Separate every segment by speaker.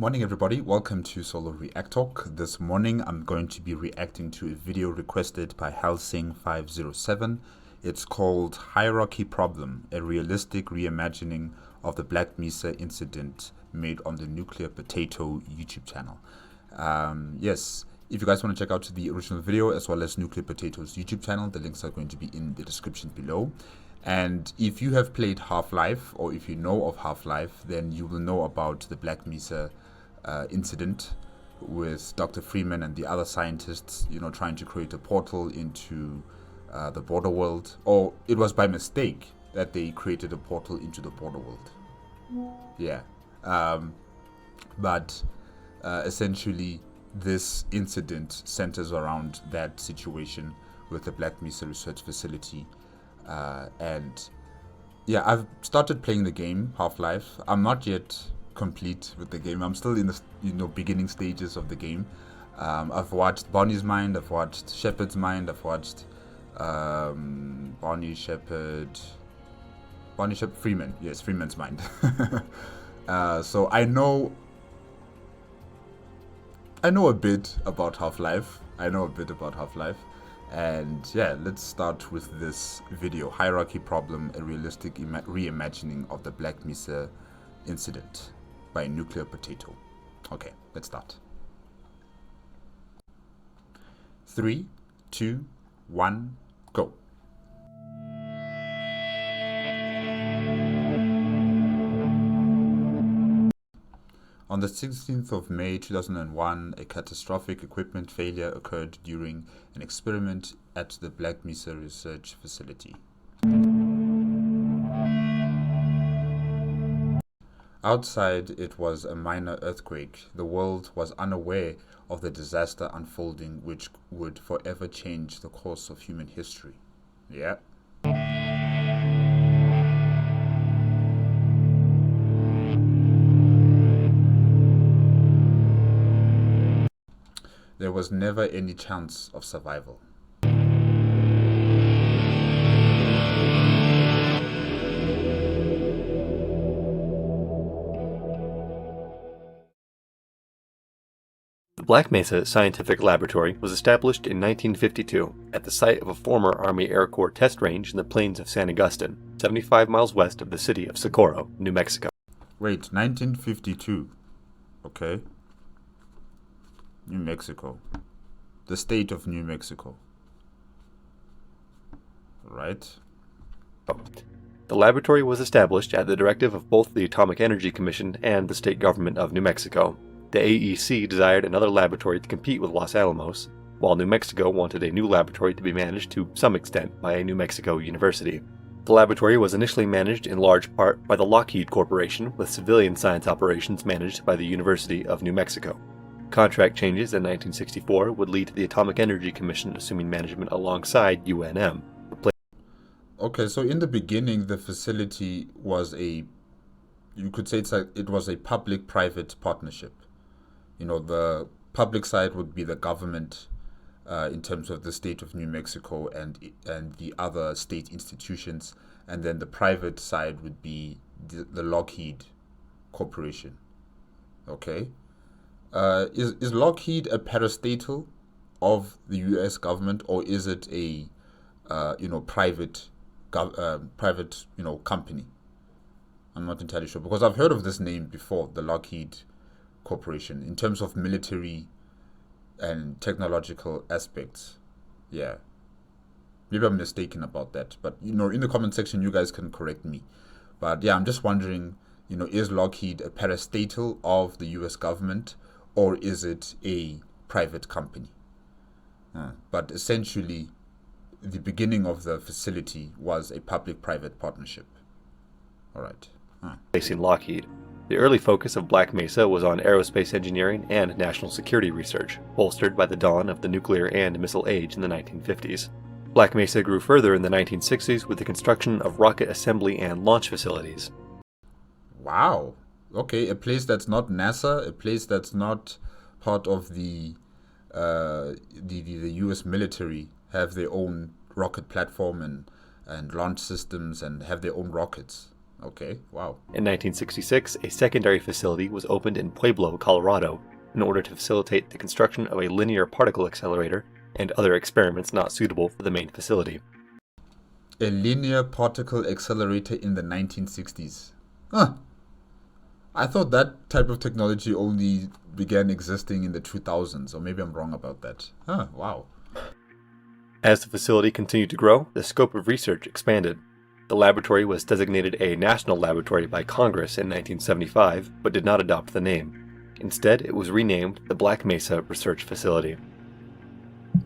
Speaker 1: Morning everybody, welcome to Solo ReacTalk. This morning I'm going to be reacting to a video requested by Helsing507. It's called Hierarchy Problem, a realistic reimagining of the Black Mesa incident made on the NuclearPotato YouTube channel. Yes, if you guys want to check out the original video as well as NuclearPotato's YouTube channel, the links are going to be in the description below. And if you have played Half-Life, or if you know of Half-Life, then you will know about the Black Mesa incident with Dr. Freeman and the other scientists, trying to create a portal into the border world. Or it was by mistake that they created a portal into the border world. Yeah. But essentially, this incident centers around that situation with the Black Mesa Research Facility. And yeah, I've started playing the game Half-Life. I'm not yet complete with the game. I'm still in the beginning stages of the game. I've watched Bonnie's Mind, I've watched Shepard's Mind, I've watched Freeman. Yes, Freeman's Mind. So I know a bit about Half-Life. And yeah, let's start with this video. Hierarchy Problem, a realistic reimagining of the Black Mesa incident by NuclearPotato. Okay, let's start. 3, 2, 1, go. On the 16th of May 2001, a catastrophic equipment failure occurred during an experiment at the Black Mesa Research Facility. Outside, it was a minor earthquake. The world was unaware of the disaster unfolding, which would forever change the course of human history. Yeah. There was never any chance of survival.
Speaker 2: The Black Mesa Scientific Laboratory was established in 1952 at the site of a former Army Air Corps test range in the plains of San Agustin, 75 miles west of the city of Socorro, New Mexico.
Speaker 1: Wait, 1952. Okay. New Mexico. The state of New Mexico. Right.
Speaker 2: The laboratory was established at the directive of both the Atomic Energy Commission and the state government of New Mexico. The AEC desired another laboratory to compete with Los Alamos, while New Mexico wanted a new laboratory to be managed to some extent by a New Mexico university. The laboratory was initially managed in large part by the Lockheed Corporation, with civilian science operations managed by the University of New Mexico. Contract changes in 1964 would lead to the Atomic Energy Commission assuming management alongside UNM.
Speaker 1: Okay, so in the beginning, the facility was you could say it was a public-private partnership. The public side would be the government in terms of the state of New Mexico and the other state institutions, and then the private side would be the Lockheed Corporation. Okay. Is Lockheed a parastatal of the U.S. government, or is it a private company? I'm not entirely sure, because I've heard of this name before, the Lockheed Corporation, in terms of military and technological aspects. Yeah, maybe I'm mistaken about that, but in the comment section you guys can correct me. But yeah, I'm just wondering, is Lockheed a parastatal of the U.S. government, or is it a private company? But essentially, the beginning of the facility was a public-private partnership. All right.
Speaker 2: Facing Lockheed. The early focus of Black Mesa was on aerospace engineering and national security research, bolstered by the dawn of the nuclear and missile age in the 1950s. Black Mesa grew further in the 1960s with the construction of rocket assembly and launch facilities.
Speaker 1: Wow. Okay, a place that's not NASA, a place that's not part of the U.S. military, have their own rocket platform and launch systems and have their own rockets. Okay, wow.
Speaker 2: In 1966, a secondary facility was opened in Pueblo, Colorado, in order to facilitate the construction of a linear particle accelerator and other experiments not suitable for the main facility.
Speaker 1: A linear particle accelerator in the 1960s. Huh. I thought that type of technology only began existing in the 2000s, or maybe I'm wrong about that. Huh, wow.
Speaker 2: As the facility continued to grow, the scope of research expanded. The laboratory was designated a national laboratory by Congress in 1975, but did not adopt the name. Instead, it was renamed the Black Mesa Research Facility.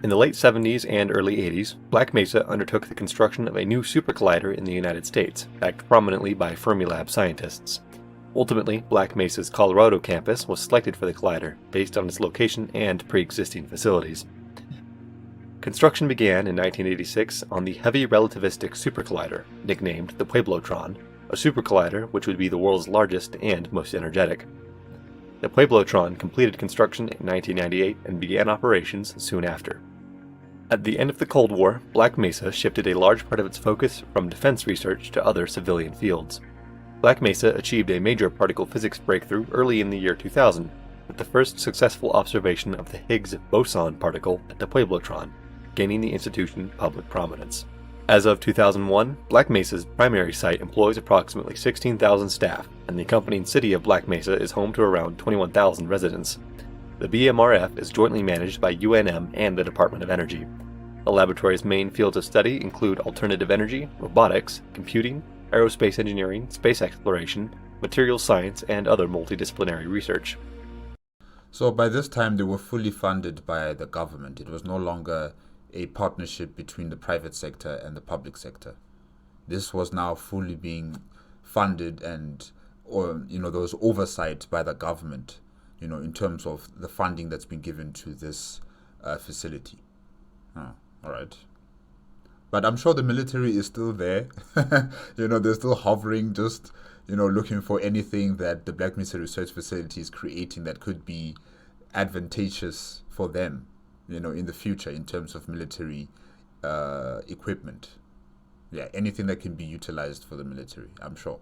Speaker 2: In the late 70s and early 80s, Black Mesa undertook the construction of a new supercollider in the United States, backed prominently by Fermilab scientists. Ultimately, Black Mesa's Colorado campus was selected for the collider, based on its location and pre-existing facilities. Construction began in 1986 on the Heavy Relativistic Supercollider, nicknamed the Pueblotron, a supercollider which would be the world's largest and most energetic. The Pueblotron completed construction in 1998 and began operations soon after. At the end of the Cold War, Black Mesa shifted a large part of its focus from defense research to other civilian fields. Black Mesa achieved a major particle physics breakthrough early in the year 2000, with the first successful observation of the Higgs boson particle at the Pueblotron, gaining the institution public prominence. As of 2001, Black Mesa's primary site employs approximately 16,000 staff, and the accompanying city of Black Mesa is home to around 21,000 residents. The BMRF is jointly managed by UNM and the Department of Energy. The laboratory's main fields of study include alternative energy, robotics, computing, aerospace engineering, space exploration, materials science, and other multidisciplinary research.
Speaker 1: So by this time, they were fully funded by the government. It was no longer a partnership between the private sector and the public sector. This was now fully being funded and, there was oversight by the government, in terms of the funding that's been given to this facility. All right. But I'm sure the military is still there. They're still hovering, just, looking for anything that the Black Mesa Research Facility is creating that could be advantageous for them, in the future in terms of military equipment. Yeah, anything that can be utilized for the military, I'm sure.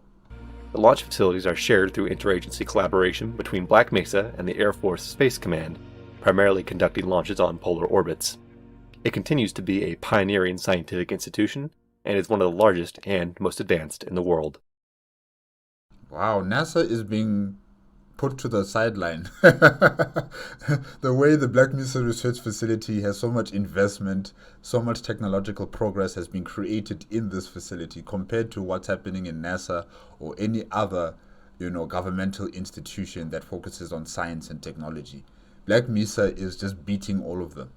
Speaker 2: The launch facilities are shared through interagency collaboration between Black Mesa and the Air Force Space Command, primarily conducting launches on polar orbits. It continues to be a pioneering scientific institution and is one of the largest and most advanced in the world.
Speaker 1: Wow, NASA is being put to the sideline. The way the Black Mesa Research Facility has so much investment, so much technological progress has been created in this facility compared to what's happening in NASA or any other, governmental institution that focuses on science and technology. Black Mesa is just beating all of them.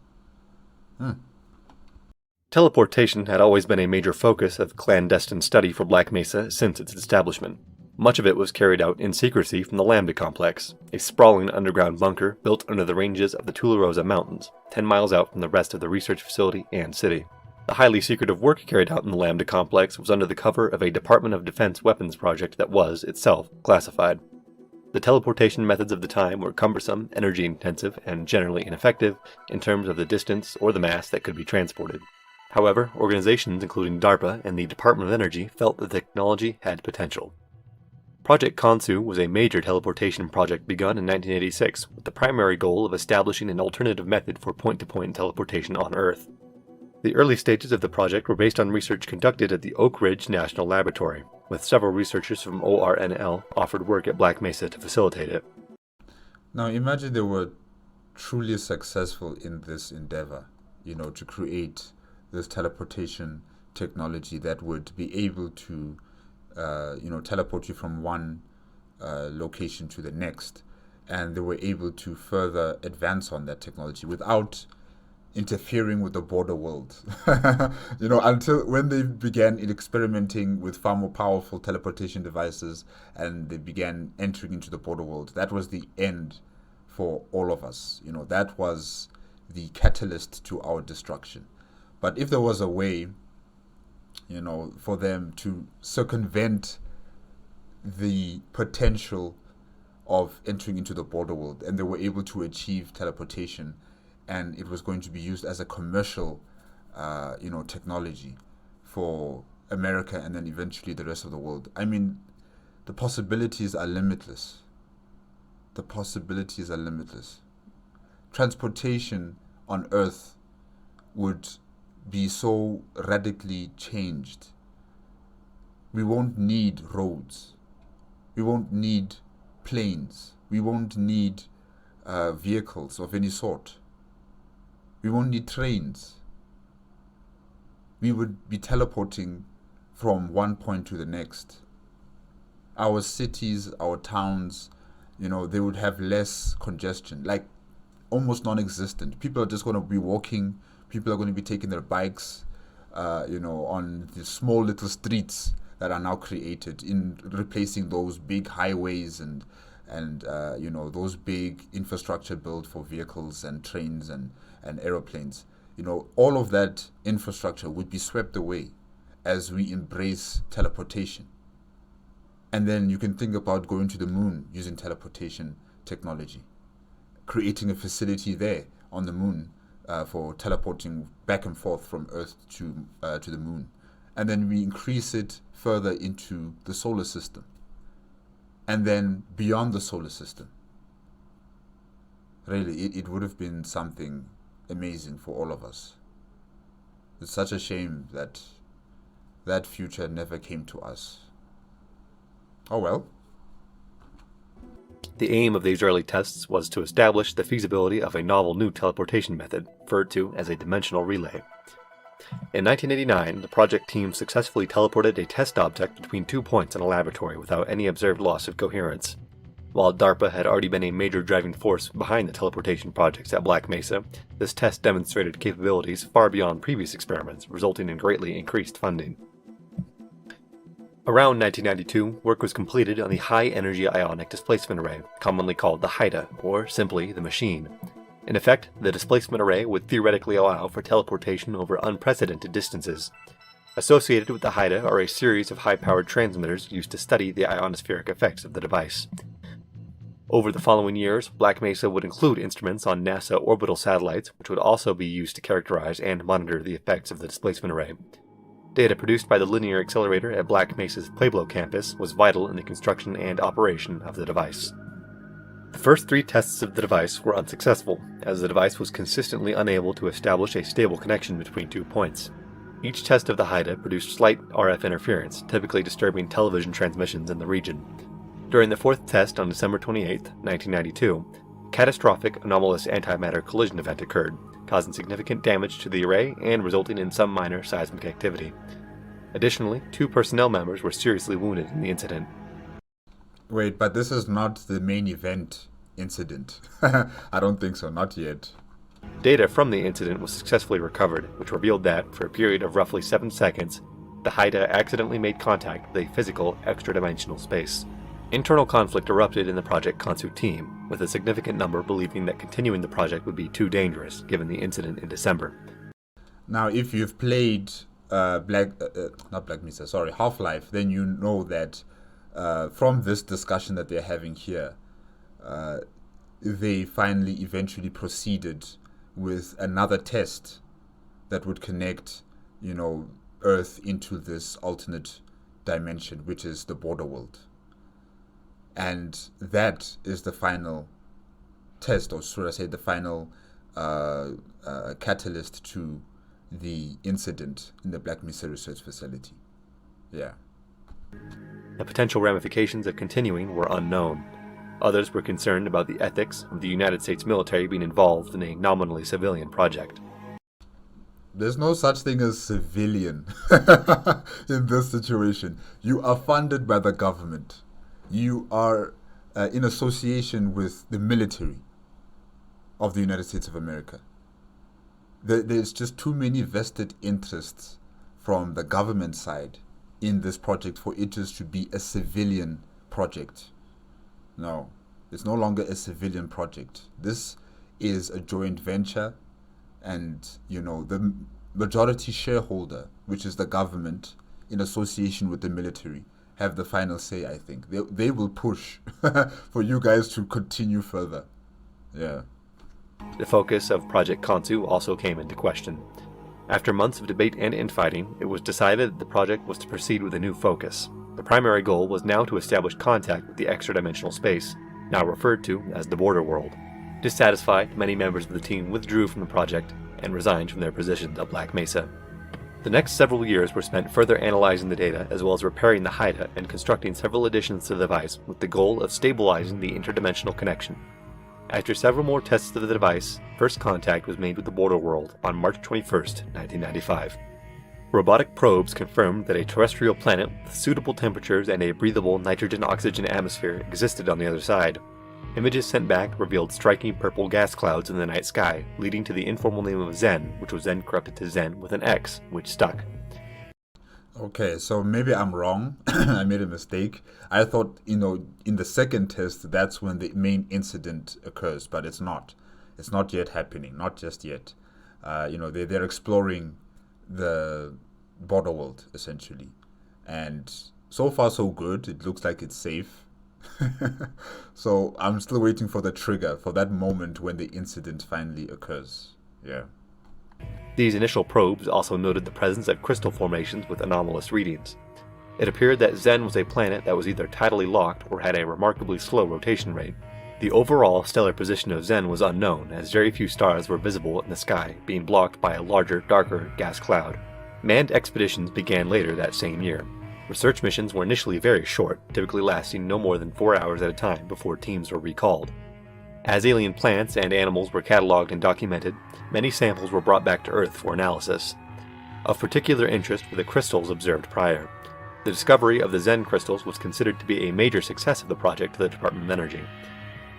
Speaker 2: Teleportation had always been a major focus of clandestine study for Black Mesa since its establishment. Much of it was carried out in secrecy from the Lambda Complex, a sprawling underground bunker built under the ranges of the Tularosa Mountains, 10 miles out from the rest of the research facility and city. The highly secretive work carried out in the Lambda Complex was under the cover of a Department of Defense weapons project that was, itself, classified. The teleportation methods of the time were cumbersome, energy-intensive, and generally ineffective in terms of the distance or the mass that could be transported. However, organizations including DARPA and the Department of Energy felt that the technology had potential. Project Khonsu was a major teleportation project begun in 1986 with the primary goal of establishing an alternative method for point-to-point teleportation on Earth. The early stages of the project were based on research conducted at the Oak Ridge National Laboratory, with several researchers from ORNL offered work at Black Mesa to facilitate it.
Speaker 1: Now imagine they were truly successful in this endeavor, to create this teleportation technology that would be able to teleport you from one location to the next, and they were able to further advance on that technology without interfering with the border world. Until when they began experimenting with far more powerful teleportation devices and they began entering into the border world, that was the end for all of us. That was the catalyst to our destruction. But if there was a way for them to circumvent the potential of entering into the border world, and they were able to achieve teleportation, and it was going to be used as a commercial, technology for America and then eventually the rest of the world. I mean, the possibilities are limitless. The possibilities are limitless. Transportation on Earth would be so radically changed. We won't need roads. We won't need planes. We won't need vehicles of any sort. We won't need trains. We would be teleporting from one point to the next. Our cities, our towns, they would have less congestion, like almost non-existent. People are just going to be walking. People are going to be taking their bikes, on the small little streets that are now created, in replacing those big highways and those big infrastructure built for vehicles and trains and aeroplanes. All of that infrastructure would be swept away as we embrace teleportation. And then you can think about going to the moon using teleportation technology, creating a facility there on the moon for teleporting back and forth from Earth to the moon. And then we increase it further into the solar system. And then beyond the solar system. Really, it would have been something amazing for all of us. It's such a shame that that future never came to us. Oh well.
Speaker 2: The aim of these early tests was to establish the feasibility of a novel new teleportation method, referred to as a dimensional relay. In 1989, the project team successfully teleported a test object between 2 points in a laboratory without any observed loss of coherence. While DARPA had already been a major driving force behind the teleportation projects at Black Mesa, this test demonstrated capabilities far beyond previous experiments, resulting in greatly increased funding. Around 1992, work was completed on the High-Energy Ionic Displacement Array, commonly called the HIDA, or simply the machine. In effect, the displacement array would theoretically allow for teleportation over unprecedented distances. Associated with the HIDA are a series of high-powered transmitters used to study the ionospheric effects of the device. Over the following years, Black Mesa would include instruments on NASA orbital satellites, which would also be used to characterize and monitor the effects of the displacement array. Data produced by the Linear Accelerator at Black Mesa's Pueblo campus was vital in the construction and operation of the device. The first 3 tests of the device were unsuccessful, as the device was consistently unable to establish a stable connection between 2 points. Each test of the HIDA produced slight RF interference, typically disturbing television transmissions in the region. During the 4th test on December 28, 1992, a catastrophic anomalous antimatter collision event occurred, causing significant damage to the array and resulting in some minor seismic activity. Additionally, 2 personnel members were seriously wounded in the incident.
Speaker 1: Wait, but this is not the main event incident. I don't think so, not yet.
Speaker 2: Data from the incident was successfully recovered, which revealed that, for a period of roughly 7 seconds, the HIDA accidentally made contact with a physical, extra-dimensional space. Internal conflict erupted in the Project Consu team, with a significant number believing that continuing the project would be too dangerous, given the incident in December.
Speaker 1: Now, if you've played Half-Life, then you know that from this discussion that they're having here, they finally eventually proceeded with another test that would connect, Earth into this alternate dimension, which is the border world. And that is the final test, or should I say the final catalyst to the incident in the Black Mesa Research Facility. Yeah.
Speaker 2: The potential ramifications of continuing were unknown. Others were concerned about the ethics of the United States military being involved in a nominally civilian project.
Speaker 1: There's no such thing as civilian in this situation. You are funded by the government. You are in association with the military of the United States of America. There's just too many vested interests from the government side in this project for it just to be a civilian project. No, it's no longer a civilian project. This is a joint venture, and the majority shareholder, which is the government, in association with the military, have the final say. I think they will push for you guys to continue further. Yeah.
Speaker 2: The focus of Project Consu also came into question. After months of debate and infighting, it was decided that the project was to proceed with a new focus. The primary goal was now to establish contact with the extra-dimensional space, now referred to as the border world. Dissatisfied, many members of the team withdrew from the project and resigned from their positions at Black Mesa. The next several years were spent further analyzing the data as well as repairing the HIDA and constructing several additions to the device with the goal of stabilizing the interdimensional connection. After several more tests of the device, first contact was made with the border world on March 21, 1995. Robotic probes confirmed that a terrestrial planet with suitable temperatures and a breathable nitrogen-oxygen atmosphere existed on the other side. Images sent back revealed striking purple gas clouds in the night sky, leading to the informal name of Zen, which was then corrupted to Zen with an X, which stuck.
Speaker 1: Okay, so maybe I'm wrong. I made a mistake. I thought, in the second test, that's when the main incident occurs, but it's not. It's not yet happening, not just yet. They're exploring the border world, essentially. And so far, so good. It looks like it's safe. So I'm still waiting for the trigger, for that moment when the incident finally occurs. Yeah.
Speaker 2: These initial probes also noted the presence of crystal formations with anomalous readings. It appeared that Zen was a planet that was either tidally locked or had a remarkably slow rotation rate. The overall stellar position of Zen was unknown, as very few stars were visible in the sky, being blocked by a larger, darker gas cloud. Manned expeditions began later that same year. Research missions were initially very short, typically lasting no more than 4 hours at a time before teams were recalled. As alien plants and animals were cataloged and documented, many samples were brought back to Earth for analysis. Of particular interest were the crystals observed prior. The discovery of the Zen crystals was considered to be a major success of the project to the Department of Energy.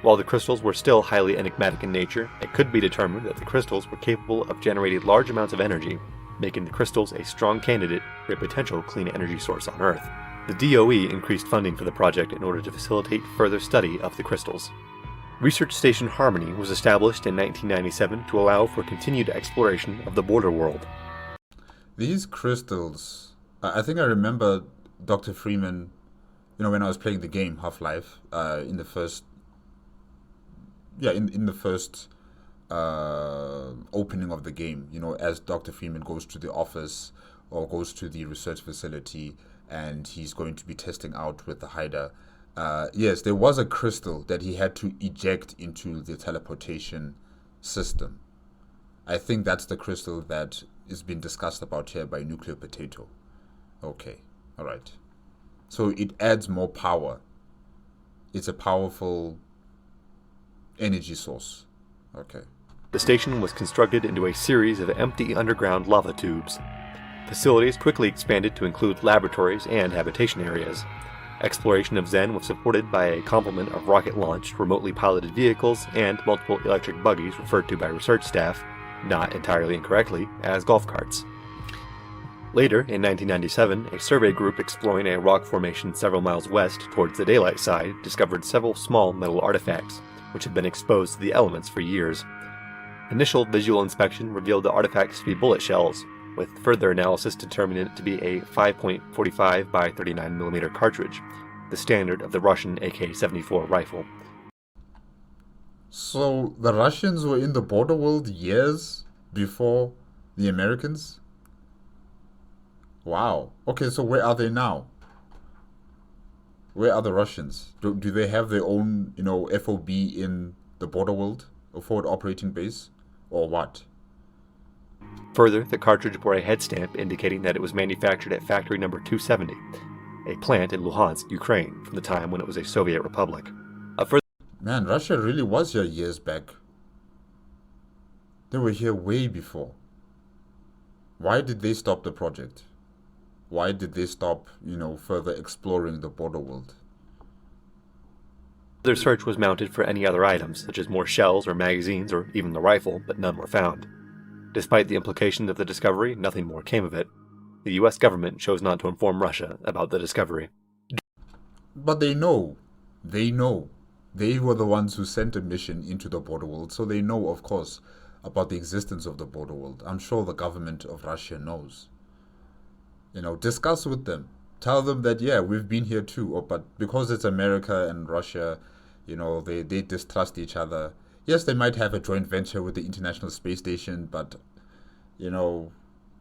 Speaker 2: While the crystals were still highly enigmatic in nature, it could be determined that the crystals were capable of generating large amounts of energy, making the crystals a strong candidate for a potential clean energy source on Earth. The DOE increased funding for the project in order to facilitate further study of the crystals. Research Station Harmony was established in 1997 to allow for continued exploration of the border world.
Speaker 1: These crystals, I think I remember Dr. Freeman, when I was playing the game Half-Life, in the first opening of the game, as Dr. Freeman goes to the office or goes to the research facility and he's going to be testing out with the HIDA. Yes, there was a crystal that he had to eject into the teleportation system. I think that's the crystal that is being discussed about here by NuclearPotato. Okay, all right. So it adds more power. It's a powerful energy source. Okay.
Speaker 2: The station was constructed into a series of empty underground lava tubes. Facilities quickly expanded to include laboratories and habitation areas. Exploration of Zen was supported by a complement of rocket-launched, remotely piloted vehicles and multiple electric buggies referred to by research staff, not entirely incorrectly, as golf carts. Later, in 1997, a survey group exploring a rock formation several miles west towards the daylight side discovered several small metal artifacts, which had been exposed to the elements for years. Initial visual inspection revealed the artifacts to be bullet shells, with further analysis determining it to be a 5.45 by 39mm cartridge, the standard of the Russian AK-74 rifle.
Speaker 1: So the Russians were in the border world years before the Americans? Wow. Okay, so where are they now? Where are the Russians? Do they have their own, FOB in the border world, a forward operating base, or what?
Speaker 2: Further, the cartridge bore a head stamp indicating that it was manufactured at factory number 270, a plant in Luhansk, Ukraine, from the time when it was a Soviet republic.
Speaker 1: Man, Russia really was here years back. They were here way before. Why did they stop the project? Why did they stop, further exploring the border world?
Speaker 2: Their search was mounted for any other items, such as more shells or magazines or even the rifle, but none were found. Despite the implications of the discovery, nothing more came of it. The US government chose not to inform Russia about the discovery.
Speaker 1: But they know. They know. They were the ones who sent a mission into the border world, so they know, of course, about the existence of the border world. I'm sure the government of Russia knows. Discuss with them. Tell them that, yeah, we've been here too. But because it's America and Russia, they distrust each other. Yes, they might have a joint venture with the International Space Station, but,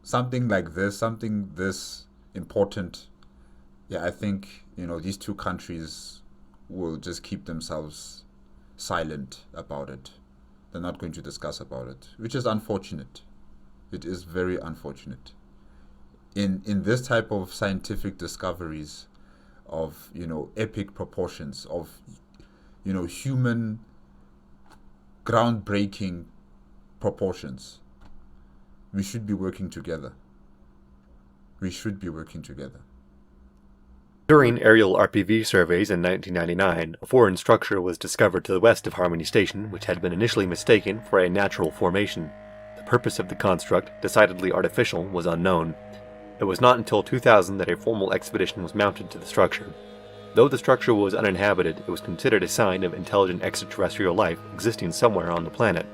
Speaker 1: something like this, something this important, yeah, I think, these two countries will just keep themselves silent about it. They're not going to discuss about it, which is unfortunate. It is very unfortunate. In this type of scientific discoveries of, epic proportions, of, human groundbreaking proportions, we should be working together. We should be working together.
Speaker 2: During aerial RPV surveys in 1999, a foreign structure was discovered to the west of Harmony Station, which had been initially mistaken for a natural formation. The purpose of the construct, decidedly artificial, was unknown. It was not until 2000 that a formal expedition was mounted to the structure. Though the structure was uninhabited, it was considered a sign of intelligent extraterrestrial life existing somewhere on the planet,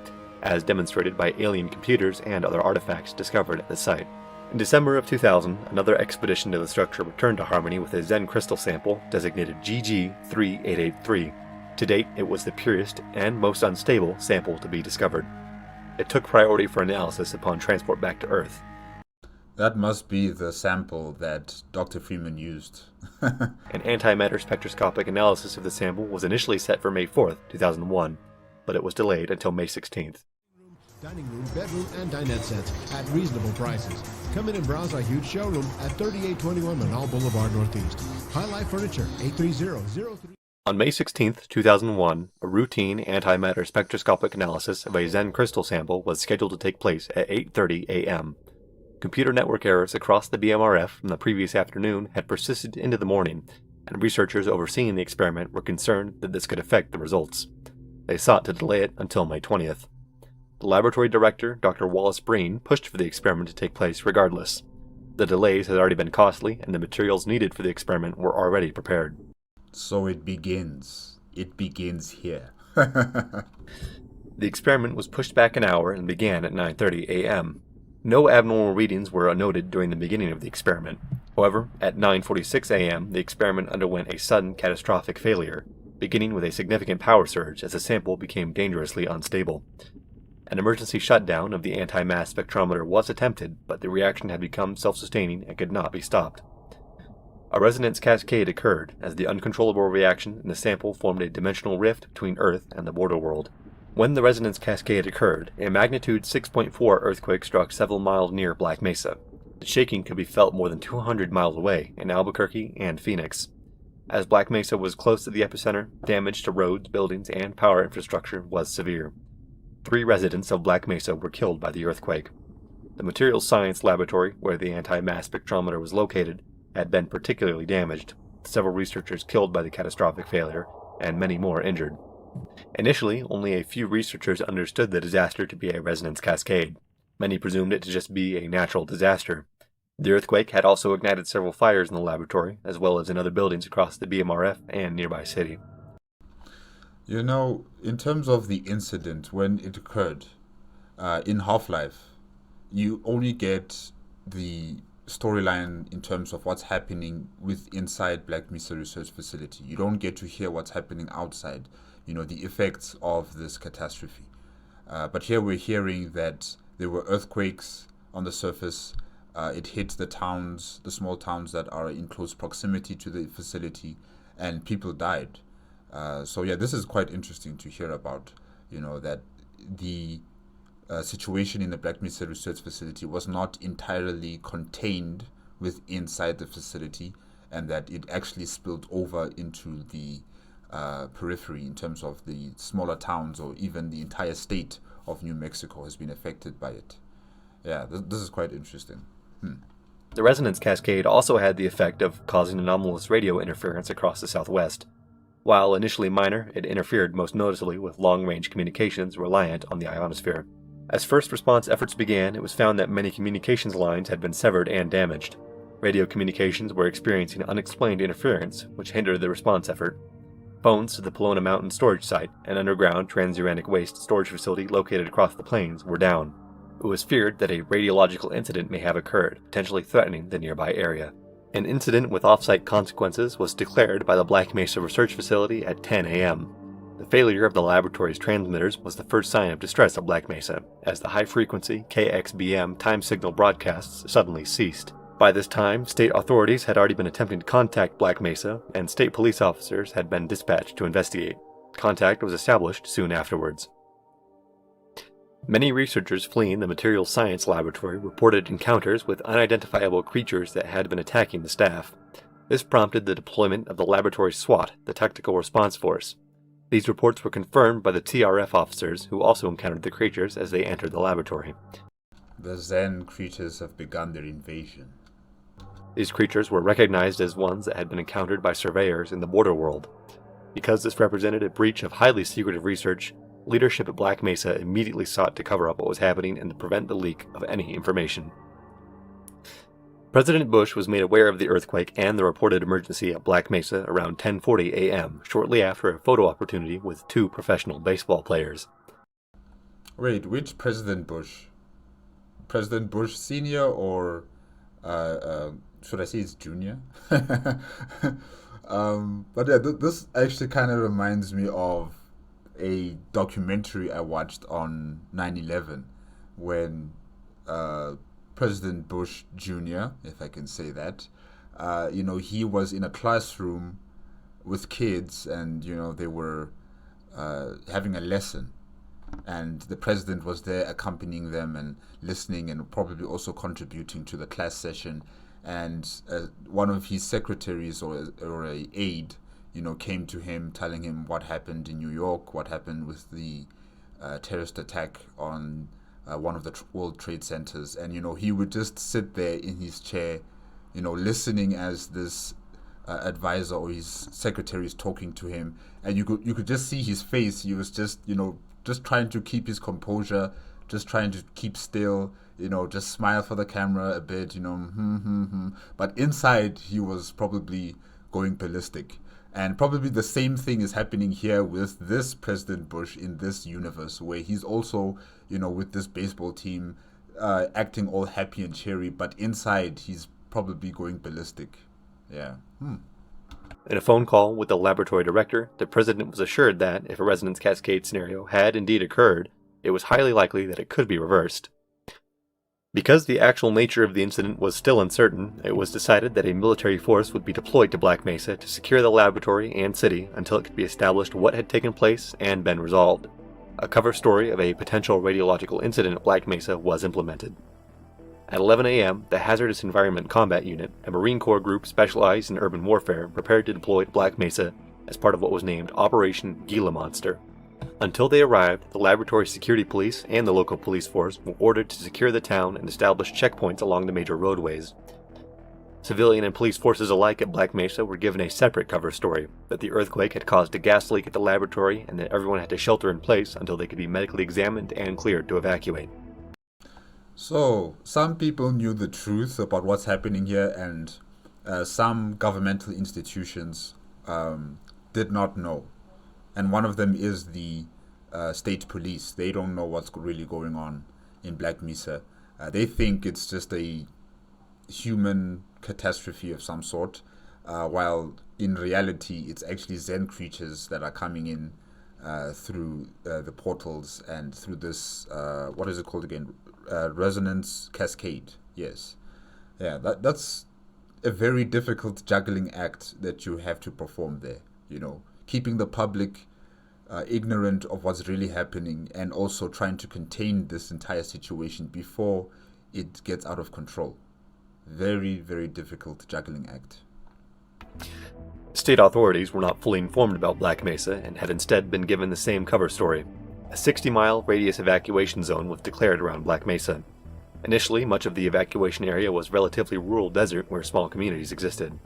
Speaker 2: as demonstrated by alien computers and other artifacts discovered at the site. In December of 2000, another expedition to the structure returned to Harmony with a Zen crystal sample designated GG3883. To date, it was the purest and most unstable sample to be discovered. It took priority for analysis upon transport back to Earth.
Speaker 1: That must be the sample that Dr. Freeman used.
Speaker 2: An antimatter spectroscopic analysis of the sample was initially set for May 4th, 2001, but it was delayed until May 16th.
Speaker 3: Dining room, bedroom, and dinette sets at reasonable prices. Come in and browse our huge showroom at 3821 Manal Boulevard Northeast. Highlight Furniture, 830-03.
Speaker 2: On May 16, 2001, a routine antimatter spectroscopic analysis of a Zen crystal sample was scheduled to take place at 8:30 a.m. Computer network errors across the BMRF from the previous afternoon had persisted into the morning, and researchers overseeing the experiment were concerned that this could affect the results. They sought to delay it until May 20th. The laboratory director, Dr. Wallace Breen, pushed for the experiment to take place regardless. The delays had already been costly, and the materials needed for the experiment were already prepared.
Speaker 1: So it begins. It begins here.
Speaker 2: The experiment was pushed back an hour and began at 9:30 a.m. No abnormal readings were noted during the beginning of the experiment. However, at 9:46 a.m., the experiment underwent a sudden catastrophic failure, beginning with a significant power surge as the sample became dangerously unstable. An emergency shutdown of the anti-mass spectrometer was attempted, but the reaction had become self-sustaining and could not be stopped. A resonance cascade occurred as the uncontrollable reaction in the sample formed a dimensional rift between Earth and the border world. When the resonance cascade occurred, a magnitude 6.4 earthquake struck several miles near Black Mesa. The shaking could be felt more than 200 miles away in Albuquerque and Phoenix. As Black Mesa was close to the epicenter, damage to roads, buildings, and power infrastructure was severe. 3 residents of Black Mesa were killed by the earthquake. The materials science laboratory, where the anti-mass spectrometer was located, had been particularly damaged, several researchers killed by the catastrophic failure, and many more injured. Initially, only a few researchers understood the disaster to be a resonance cascade. Many presumed it to just be a natural disaster. The earthquake had also ignited several fires in the laboratory, as well as in other buildings across the BMRF and nearby city.
Speaker 1: In terms of the incident, when it occurred, in Half-Life, you only get the storyline in terms of what's happening inside Black Mesa Research Facility. You don't get to hear what's happening outside, the effects of this catastrophe. But here we're hearing that there were earthquakes on the surface. It hit the small towns that are in close proximity to the facility, and people died. This is quite interesting to hear about, that the situation in the Black Mesa Research Facility was not entirely contained inside the facility, and that it actually spilled over into the periphery in terms of the smaller towns, or even the entire state of New Mexico has been affected by it. Yeah, this is quite interesting.
Speaker 2: The resonance cascade also had the effect of causing anomalous radio interference across the southwest. While initially minor, it interfered most noticeably with long-range communications reliant on the ionosphere. As first response efforts began, it was found that many communications lines had been severed and damaged. Radio communications were experiencing unexplained interference, which hindered the response effort. Phones to the Pelona Mountain storage site, an underground transuranic waste storage facility located across the plains, were down. It was feared that a radiological incident may have occurred, potentially threatening the nearby area. An incident with off-site consequences was declared by the Black Mesa Research Facility at 10 a.m. The failure of the laboratory's transmitters was the first sign of distress at Black Mesa, as the high-frequency KXBM time signal broadcasts suddenly ceased. By this time, state authorities had already been attempting to contact Black Mesa, and state police officers had been dispatched to investigate. Contact was established soon afterwards. Many researchers fleeing the materials science laboratory reported encounters with unidentifiable creatures that had been attacking the staff. This prompted the deployment of the laboratory's SWAT, the Tactical Response Force. These reports were confirmed by the TRF officers, who also encountered the creatures as they entered the laboratory.
Speaker 1: The Zen creatures have begun their invasion.
Speaker 2: These creatures were recognized as ones that had been encountered by surveyors in the border world. Because this represented a breach of highly secretive research, leadership at Black Mesa immediately sought to cover up what was happening and to prevent the leak of any information. President Bush was made aware of the earthquake and the reported emergency at Black Mesa around 10:40 a.m., shortly after a photo opportunity with two professional baseball players.
Speaker 1: Wait, which President Bush? President Bush Sr. or should I say it's Junior? But yeah, this actually kind of reminds me of a documentary I watched on 9/11 when President Bush Jr., if I can say that, he was in a classroom with kids and, they were having a lesson. And the president was there accompanying them and listening and probably also contributing to the class session. And one of his secretaries or a aide, came to him telling him what happened in New York, what happened with the terrorist attack on one of the World Trade Centers. And, he would just sit there in his chair, listening as this advisor or his secretary is talking to him. And you could just see his face. He was just, just trying to keep his composure, just trying to keep still, just smile for the camera a bit, But inside, he was probably going ballistic. And probably the same thing is happening here with this President Bush in this universe, where he's also, with this baseball team, acting all happy and cheery, but inside he's probably going ballistic. Yeah.
Speaker 2: In a phone call with the laboratory director, the president was assured that if a resonance cascade scenario had indeed occurred, it was highly likely that it could be reversed. Because the actual nature of the incident was still uncertain, it was decided that a military force would be deployed to Black Mesa to secure the laboratory and city until it could be established what had taken place and been resolved. A cover story of a potential radiological incident at Black Mesa was implemented. At 11 a.m., the Hazardous Environment Combat Unit, a Marine Corps group specialized in urban warfare, prepared to deploy to Black Mesa as part of what was named Operation Gila Monster. Until they arrived, the laboratory security police and the local police force were ordered to secure the town and establish checkpoints along the major roadways. Civilian and police forces alike at Black Mesa were given a separate cover story, that the earthquake had caused a gas leak at the laboratory and that everyone had to shelter in place until they could be medically examined and cleared to evacuate.
Speaker 1: So, some people knew the truth about what's happening here, and some governmental institutions did not know. And one of them is the state police. They don't know what's really going on in Black Mesa. They think it's just a human catastrophe of some sort, while in reality it's actually Zen creatures that are coming in through the portals and through this, what is it called again? Resonance cascade. Yes. Yeah, that's a very difficult juggling act that you have to perform there, keeping the public ignorant of what's really happening and also trying to contain this entire situation before it gets out of control. Very, very difficult juggling act.
Speaker 2: State authorities were not fully informed about Black Mesa and had instead been given the same cover story. A 60-mile radius evacuation zone was declared around Black Mesa. Initially, much of the evacuation area was relatively rural desert where small communities existed.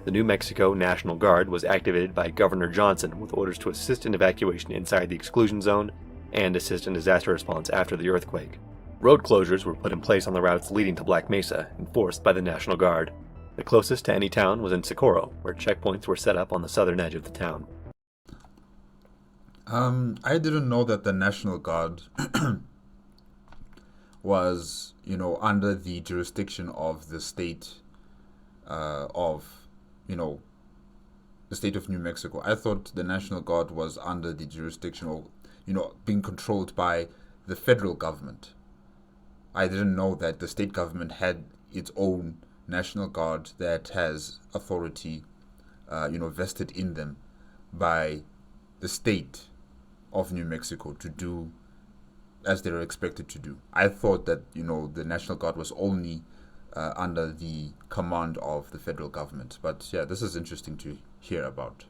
Speaker 2: The New Mexico National Guard was activated by Governor Johnson with orders to assist in evacuation inside the exclusion zone and assist in disaster response after the earthquake. Road closures were put in place on the routes leading to Black Mesa, enforced by the National Guard. The closest to any town was in Socorro, where checkpoints were set up on the southern edge of the town.
Speaker 1: I didn't know that the National Guard was, under the jurisdiction of the state of, the state of New Mexico. I thought the National Guard was under the jurisdiction, or being controlled by the federal government. I didn't know that the state government had its own National Guard that has authority, vested in them by the state of New Mexico to do as they're expected to do. I thought that, the National Guard was only under the command of the federal government. But yeah, this is interesting to hear about.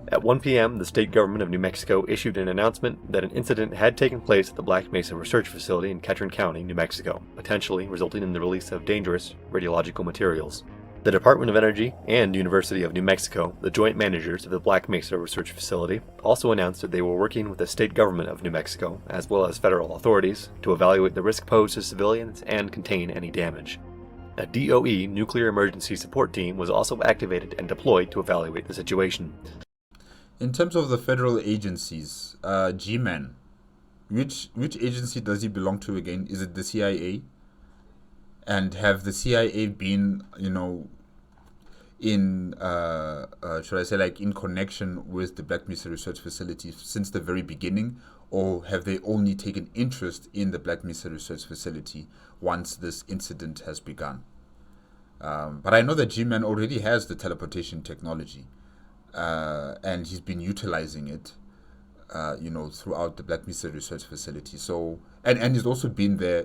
Speaker 2: At 1 p.m., the state government of New Mexico issued an announcement that an incident had taken place at the Black Mesa Research Facility in Ketron County, New Mexico, potentially resulting in the release of dangerous radiological materials. The Department of Energy and University of New Mexico, the joint managers of the Black Mesa Research Facility, also announced that they were working with the state government of New Mexico, as well as federal authorities, to evaluate the risk posed to civilians and contain any damage. A DOE nuclear emergency support team was also activated and deployed to evaluate the situation.
Speaker 1: In terms of the federal agencies, G-Man, which agency does he belong to again? Is it the CIA? And have the CIA been, in should I say, like, in connection with the Black Mesa Research Facility since the very beginning, or have they only taken interest in the Black Mesa Research Facility once this incident has begun? But I know that G-Man already has the teleportation technology, and he's been utilizing it, throughout the Black Mesa Research Facility. So, and he's also been there,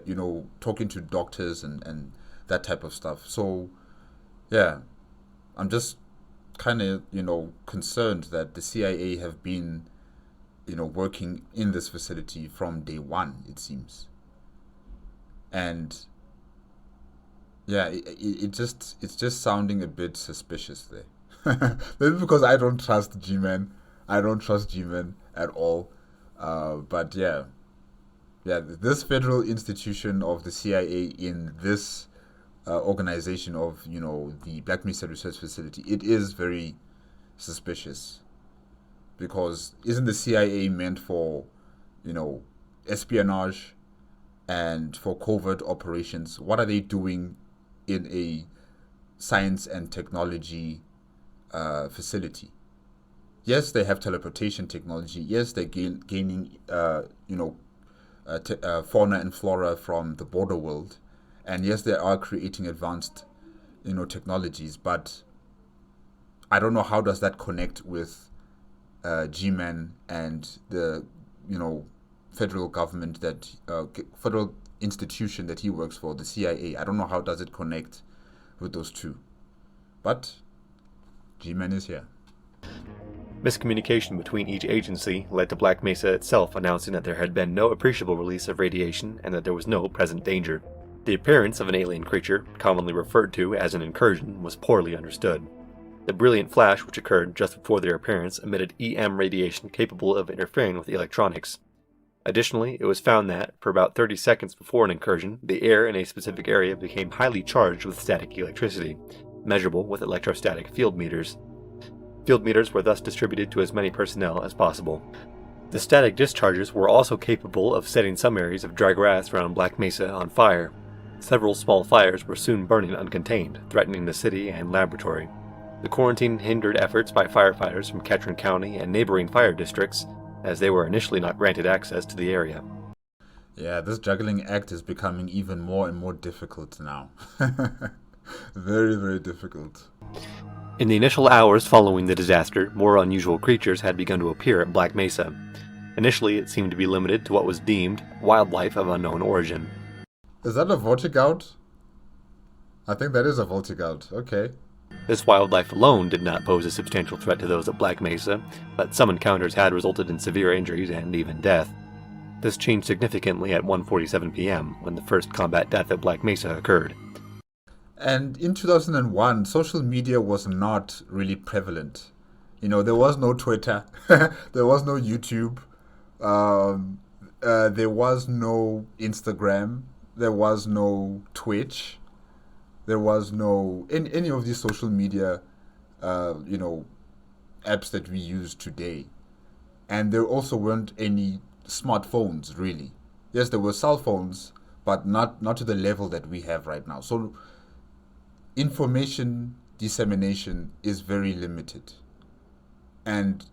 Speaker 1: talking to doctors and that type of stuff. So, yeah, I'm just kind of, concerned that the CIA have been, working in this facility from day one, it seems. And yeah, it's just sounding a bit suspicious there. Maybe because I don't trust G-Man. I don't trust G-Man at all. But yeah, this federal institution of the CIA in this organization of, the Black Mesa Research Facility, it is very suspicious. Because isn't the CIA meant for, espionage and for covert operations? What are they doing in a science and technology facility? Yes, they have teleportation technology. Yes, they're gaining, fauna and flora from the border world. And yes, they are creating advanced, technologies. But I don't know, how does that connect with G-Man and the, federal government federal institution that he works for, the CIA. I don't know, how does it connect with those two. But G-Man is here.
Speaker 2: Miscommunication between each agency led to Black Mesa itself announcing that there had been no appreciable release of radiation and that there was no present danger. The appearance of an alien creature, commonly referred to as an incursion, was poorly understood. The brilliant flash which occurred just before their appearance emitted EM radiation capable of interfering with electronics. Additionally, it was found that, for about 30 seconds before an incursion, the air in a specific area became highly charged with static electricity, measurable with electrostatic field meters. Field meters were thus distributed to as many personnel as possible. The static discharges were also capable of setting some areas of dry grass around Black Mesa on fire. Several small fires were soon burning uncontained, threatening the city and laboratory. The quarantine hindered efforts by firefighters from Ketron County and neighboring fire districts, as they were initially not granted access to the area.
Speaker 1: Yeah, this juggling act is becoming even more and more difficult now. Very, very difficult.
Speaker 2: In the initial hours following the disaster, more unusual creatures had begun to appear at Black Mesa. Initially, it seemed to be limited to what was deemed wildlife of unknown origin.
Speaker 1: Is that a Vortigout? I think that is a Vortigout. Okay.
Speaker 2: This wildlife alone did not pose a substantial threat to those at Black Mesa, but some encounters had resulted in severe injuries and even death. This changed significantly at 1:47 p.m., when the first combat death at Black Mesa occurred.
Speaker 1: And in 2001, social media was not really prevalent. There was no Twitter, there was no YouTube, there was no Instagram, there was no Twitch, there was no any of these social media, apps that we use today. And there also weren't any smartphones, really. Yes, there were cell phones, but not to the level that we have right now. So information dissemination is very limited. And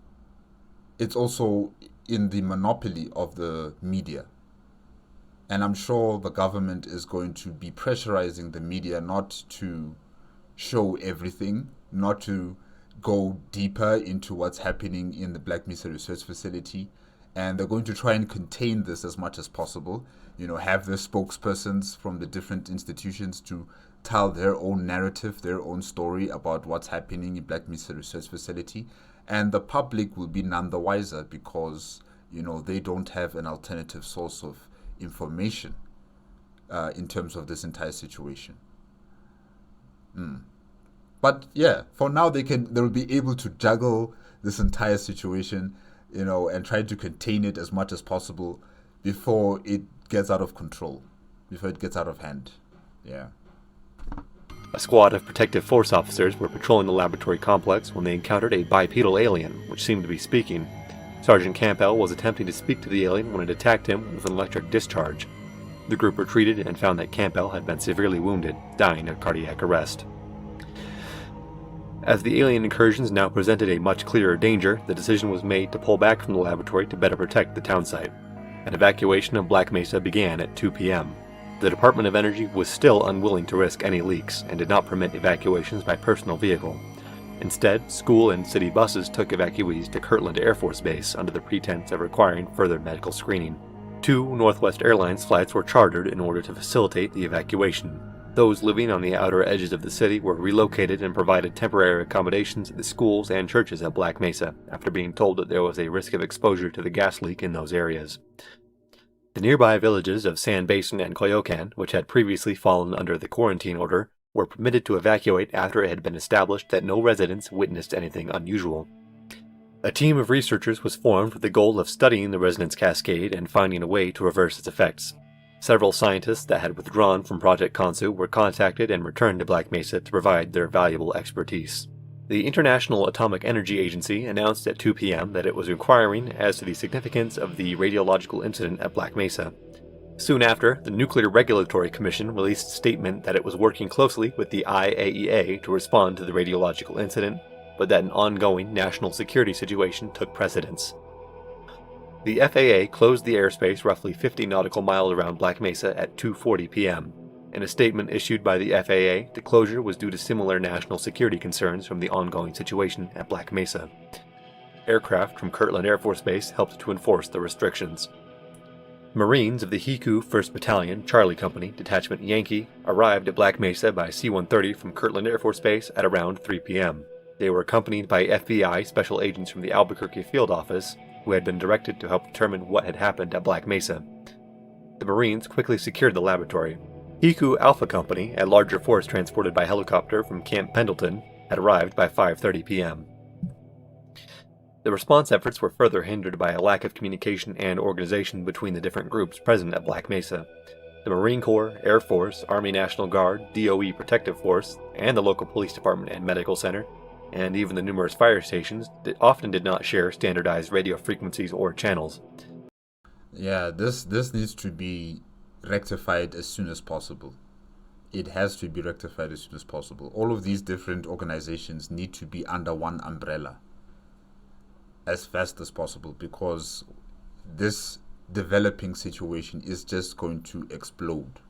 Speaker 1: it's also in the monopoly of the media. And I'm sure the government is going to be pressurizing the media not to show everything, not to go deeper into what's happening in the Black Mesa Research Facility. And they're going to try and contain this as much as possible. Have their spokespersons from the different institutions to tell their own narrative, their own story about what's happening in Black Mesa Research Facility. And the public will be none the wiser because, they don't have an alternative source of information in terms of this entire situation. But yeah, for now they'll be able to juggle this entire situation, and try to contain it as much as possible before it gets out of control, before it gets out of hand. Yeah.
Speaker 2: A squad of protective force officers were patrolling the laboratory complex when they encountered a bipedal alien, which seemed to be speaking. Sergeant Campbell was attempting to speak to the alien when it attacked him with an electric discharge. The group retreated and found that Campbell had been severely wounded, dying of cardiac arrest. As the alien incursions now presented a much clearer danger, the decision was made to pull back from the laboratory to better protect the townsite. An evacuation of Black Mesa began at 2 p.m. The Department of Energy was still unwilling to risk any leaks and did not permit evacuations by personal vehicle. Instead, school and city buses took evacuees to Kirtland Air Force Base under the pretense of requiring further medical screening. 2 Northwest Airlines flights were chartered in order to facilitate the evacuation. Those living on the outer edges of the city were relocated and provided temporary accommodations at the schools and churches at Black Mesa after being told that there was a risk of exposure to the gas leak in those areas. The nearby villages of Sand Basin and Coyocan, which had previously fallen under the quarantine order, were permitted to evacuate after it had been established that no residents witnessed anything unusual. A team of researchers was formed with the goal of studying the resonance cascade and finding a way to reverse its effects. Several scientists that had withdrawn from Project Kansu were contacted and returned to Black Mesa to provide their valuable expertise. The International Atomic Energy Agency announced at 2 p.m. that it was inquiring as to the significance of the radiological incident at Black Mesa. Soon after, the Nuclear Regulatory Commission released a statement that it was working closely with the IAEA to respond to the radiological incident, but that an ongoing national security situation took precedence. The FAA closed the airspace roughly 50 nautical miles around Black Mesa at 2:40 p.m. In a statement issued by the FAA, the closure was due to similar national security concerns from the ongoing situation at Black Mesa. Aircraft from Kirtland Air Force Base helped to enforce the restrictions. Marines of the Hiku 1st Battalion, Charlie Company, Detachment Yankee, arrived at Black Mesa by C-130 from Kirtland Air Force Base at around 3 p.m. They were accompanied by FBI special agents from the Albuquerque Field Office, who had been directed to help determine what had happened at Black Mesa. The Marines quickly secured the laboratory. Hiku Alpha Company, a larger force transported by helicopter from Camp Pendleton, had arrived by 5:30 p.m. The response efforts were further hindered by a lack of communication and organization between the different groups present at Black Mesa. The Marine Corps, Air Force, Army National Guard, DOE Protective Force, and the local police department and medical center, and even the numerous fire stations, often did not share standardized radio frequencies or channels.
Speaker 1: Yeah, this needs to be rectified as soon as possible. It has to be rectified as soon as possible. All of these different organizations need to be under one umbrella as fast as possible, because this developing situation is just going to explode.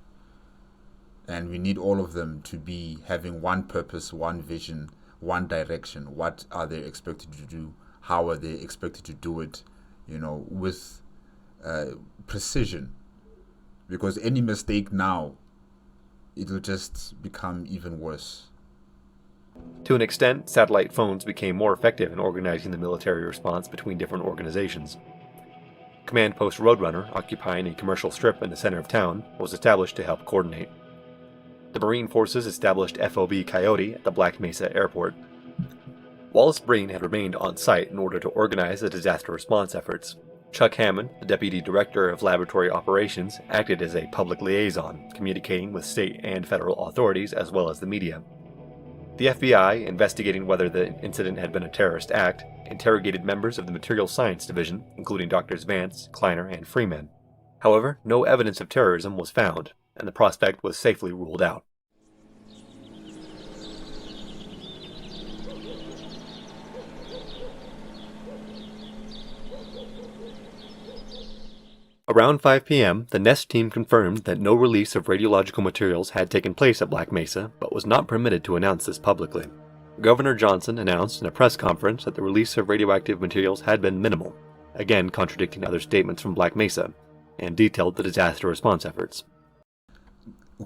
Speaker 1: And we need all of them to be having one purpose, one vision, one direction. What are they expected to do? How are they expected to do it? With precision. Because any mistake now, it will just become even worse.
Speaker 2: To an extent, satellite phones became more effective in organizing the military response between different organizations. Command Post Roadrunner, occupying a commercial strip in the center of town, was established to help coordinate. The Marine Forces established FOB Coyote at the Black Mesa Airport. Wallace Breen had remained on site in order to organize the disaster response efforts. Chuck Hammond, the Deputy Director of Laboratory Operations, acted as a public liaison, communicating with state and federal authorities as well as the media. The FBI, investigating whether the incident had been a terrorist act, interrogated members of the Material Science Division, including Drs. Vance, Kleiner, and Freeman. However, no evidence of terrorism was found, and the prospect was safely ruled out. Around 5 p.m., the NEST team confirmed that no release of radiological materials had taken place at Black Mesa, but was not permitted to announce this publicly. Governor Johnson announced in a press conference that the release of radioactive materials had been minimal, again contradicting other statements from Black Mesa, and detailed the disaster response efforts.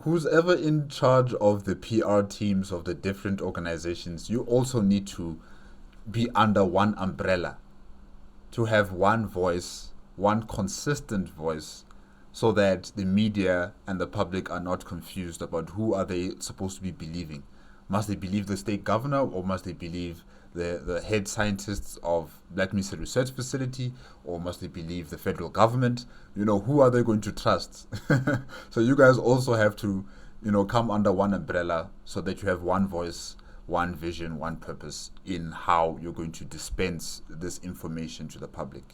Speaker 1: Who's ever in charge of the PR teams of the different organizations, you also need to be under one umbrella, to have one voice, one consistent voice, so that the media and the public are not confused about who are they supposed to be believing. Must they believe the state governor, or must they believe the head scientists of Black Mesa Research Facility, or must they believe the federal government? Who are they going to trust? So you guys also have to, come under one umbrella so that you have one voice, one vision, one purpose in how you're going to dispense this information to the public.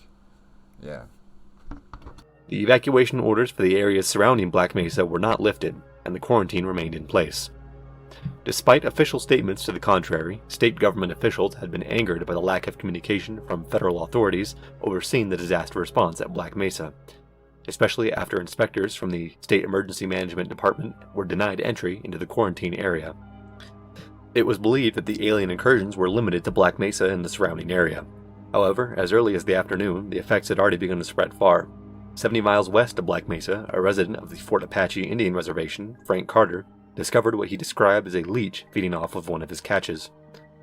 Speaker 1: Yeah.
Speaker 2: The evacuation orders for the areas surrounding Black Mesa were not lifted, and the quarantine remained in place. Despite official statements to the contrary, state government officials had been angered by the lack of communication from federal authorities overseeing the disaster response at Black Mesa, especially after inspectors from the State Emergency Management Department were denied entry into the quarantine area. It was believed that the alien incursions were limited to Black Mesa and the surrounding area. However, as early as the afternoon, the effects had already begun to spread far. 70 miles west of Black Mesa, a resident of the Fort Apache Indian Reservation, Frank Carter, discovered what he described as a leech feeding off of one of his catches.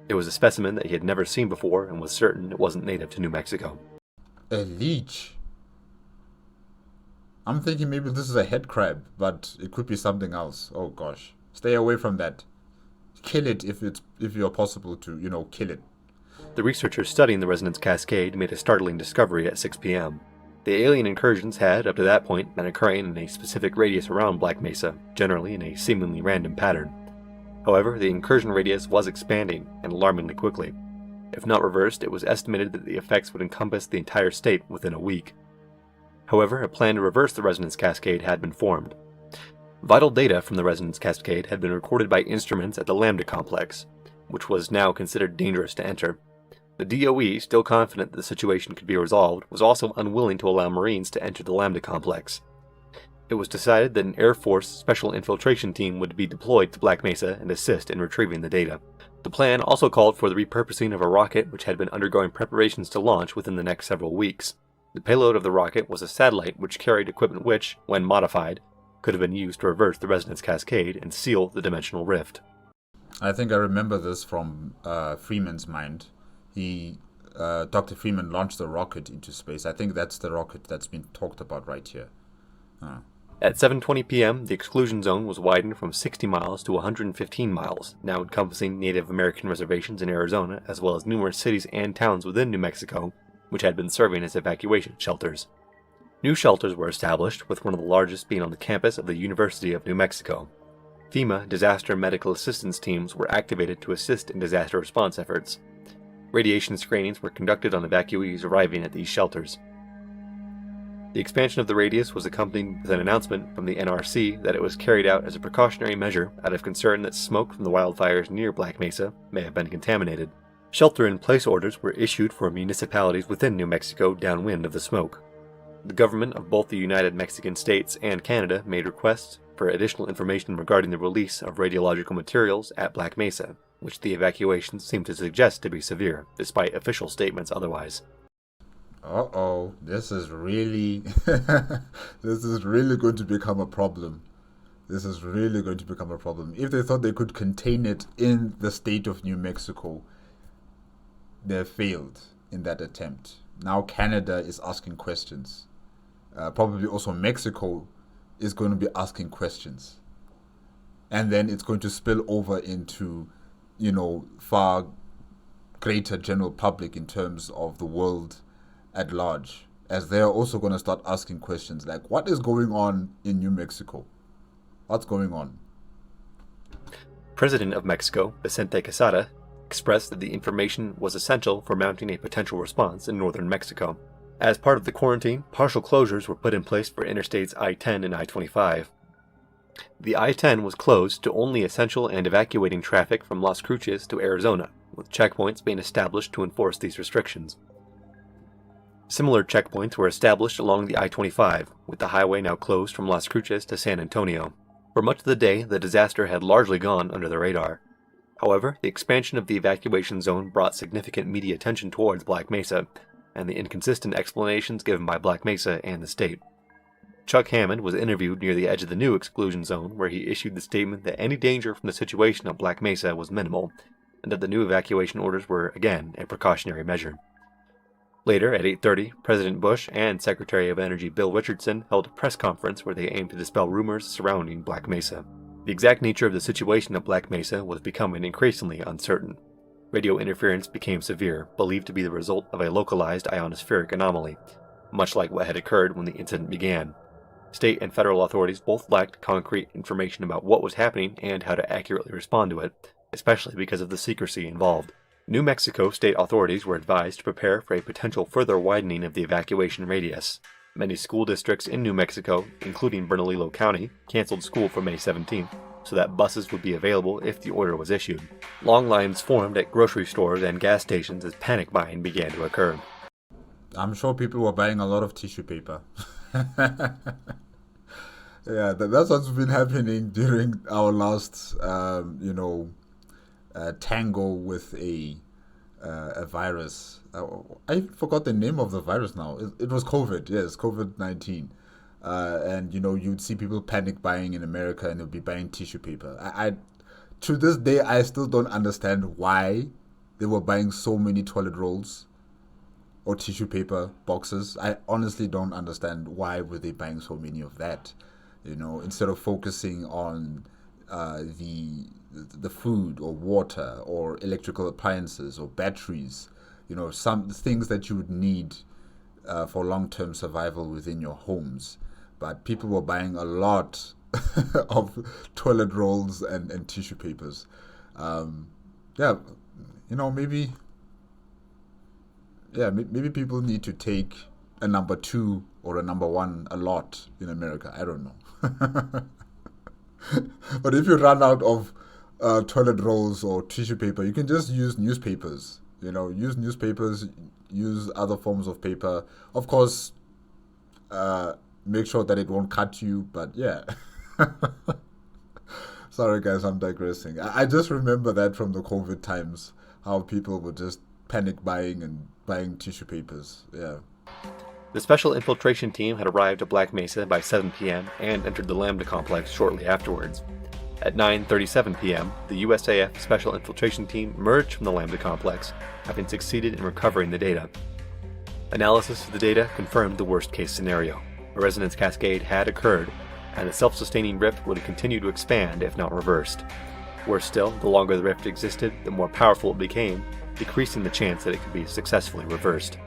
Speaker 2: It was a specimen that he had never seen before and was certain it wasn't native to New Mexico.
Speaker 1: A leech? I'm thinking maybe this is a head crab, but it could be something else. Oh gosh. Stay away from that. Kill it if you're possible to, kill it.
Speaker 2: The researchers studying the resonance cascade made a startling discovery at 6 p.m. The alien incursions had, up to that point, been occurring in a specific radius around Black Mesa, generally in a seemingly random pattern. However, the incursion radius was expanding, and alarmingly quickly. If not reversed, it was estimated that the effects would encompass the entire state within a week. However, a plan to reverse the resonance cascade had been formed. Vital data from the resonance cascade had been recorded by instruments at the Lambda complex, which was now considered dangerous to enter. The DOE, still confident that the situation could be resolved, was also unwilling to allow Marines to enter the Lambda complex. It was decided that an Air Force special infiltration team would be deployed to Black Mesa and assist in retrieving the data. The plan also called for the repurposing of a rocket which had been undergoing preparations to launch within the next several weeks. The payload of the rocket was a satellite which carried equipment which, when modified, could have been used to reverse the resonance cascade and seal the dimensional rift.
Speaker 1: I think I remember this from Freeman's mind. Dr. Freeman launched a rocket into space. I think that's the rocket that's been talked about right here.
Speaker 2: At 7:20 p.m., the exclusion zone was widened from 60 miles to 115 miles, now encompassing Native American reservations in Arizona, as well as numerous cities and towns within New Mexico, which had been serving as evacuation shelters. New shelters were established, with one of the largest being on the campus of the University of New Mexico. FEMA disaster medical assistance teams were activated to assist in disaster response efforts. Radiation screenings were conducted on evacuees arriving at these shelters. The expansion of the radius was accompanied with an announcement from the NRC that it was carried out as a precautionary measure out of concern that smoke from the wildfires near Black Mesa may have been contaminated. Shelter-in-place orders were issued for municipalities within New Mexico downwind of the smoke. The government of both the United Mexican States and Canada made requests for additional information regarding the release of radiological materials at Black Mesa, which the evacuations seemed to suggest to be severe, despite official statements otherwise.
Speaker 1: This is really going to become a problem. If they thought they could contain it in the state of New Mexico, they failed in that attempt. Now Canada is asking questions. Probably also Mexico is going to be asking questions. And then it's going to spill over into, far greater general public in terms of the world at large, as they're also going to start asking questions like, what is going on in New Mexico? What's going on?
Speaker 2: President of Mexico, Vicente Quesada, expressed that the information was essential for mounting a potential response in northern Mexico. As part of the quarantine, partial closures were put in place for interstates I-10 and I-25. The I-10 was closed to only essential and evacuating traffic from Las Cruces to Arizona, with checkpoints being established to enforce these restrictions. Similar checkpoints were established along the I-25, with the highway now closed from Las Cruces to San Antonio. For much of the day, the disaster had largely gone under the radar. However, the expansion of the evacuation zone brought significant media attention towards Black Mesa, and the inconsistent explanations given by Black Mesa and the state. Chuck Hammond was interviewed near the edge of the new exclusion zone, where he issued the statement that any danger from the situation at Black Mesa was minimal, and that the new evacuation orders were, again, a precautionary measure. Later, at 8:30, President Bush and Secretary of Energy Bill Richardson held a press conference where they aimed to dispel rumors surrounding Black Mesa. The exact nature of the situation at Black Mesa was becoming increasingly uncertain. Radio interference became severe, believed to be the result of a localized ionospheric anomaly, much like what had occurred when the incident began. State and federal authorities both lacked concrete information about what was happening and how to accurately respond to it, especially because of the secrecy involved. New Mexico state authorities were advised to prepare for a potential further widening of the evacuation radius. Many school districts in New Mexico, including Bernalillo County, canceled school for May 17th, so that buses would be available if the order was issued. Long lines formed at grocery stores and gas stations as panic buying began to occur.
Speaker 1: I'm sure people were buying a lot of tissue paper. Yeah, that's what's been happening during our last, tango with a virus. I forgot the name of the virus now. It was COVID. Yes, COVID-19. And you'd see people panic buying in America, and they'd be buying tissue paper. I to this day, I still don't understand why they were buying so many toilet rolls or tissue paper boxes. I honestly don't understand why were they buying so many of that. Instead of focusing on the food or water or electrical appliances or batteries, some things that you would need for long-term survival within your homes. But people were buying a lot of toilet rolls and tissue papers. Maybe people need to take a number 2 or a number 1 a lot in America. I don't know. But if you run out of toilet rolls or tissue paper, you can just use newspapers. Use newspapers, use other forms of paper. Of course, make sure that it won't cut you, but yeah. Sorry guys, I'm digressing. I just remember that from the COVID times, how people were just panic buying and buying tissue papers. Yeah.
Speaker 2: The Special Infiltration Team had arrived at Black Mesa by 7 p.m. and entered the Lambda complex shortly afterwards. At 9:37 p.m., the USAF Special Infiltration Team emerged from the Lambda complex, having succeeded in recovering the data. Analysis of the data confirmed the worst-case scenario. A resonance cascade had occurred, and the self-sustaining rift would continue to expand if not reversed. Worse still, the longer the rift existed, the more powerful it became, decreasing the chance that it could be successfully reversed.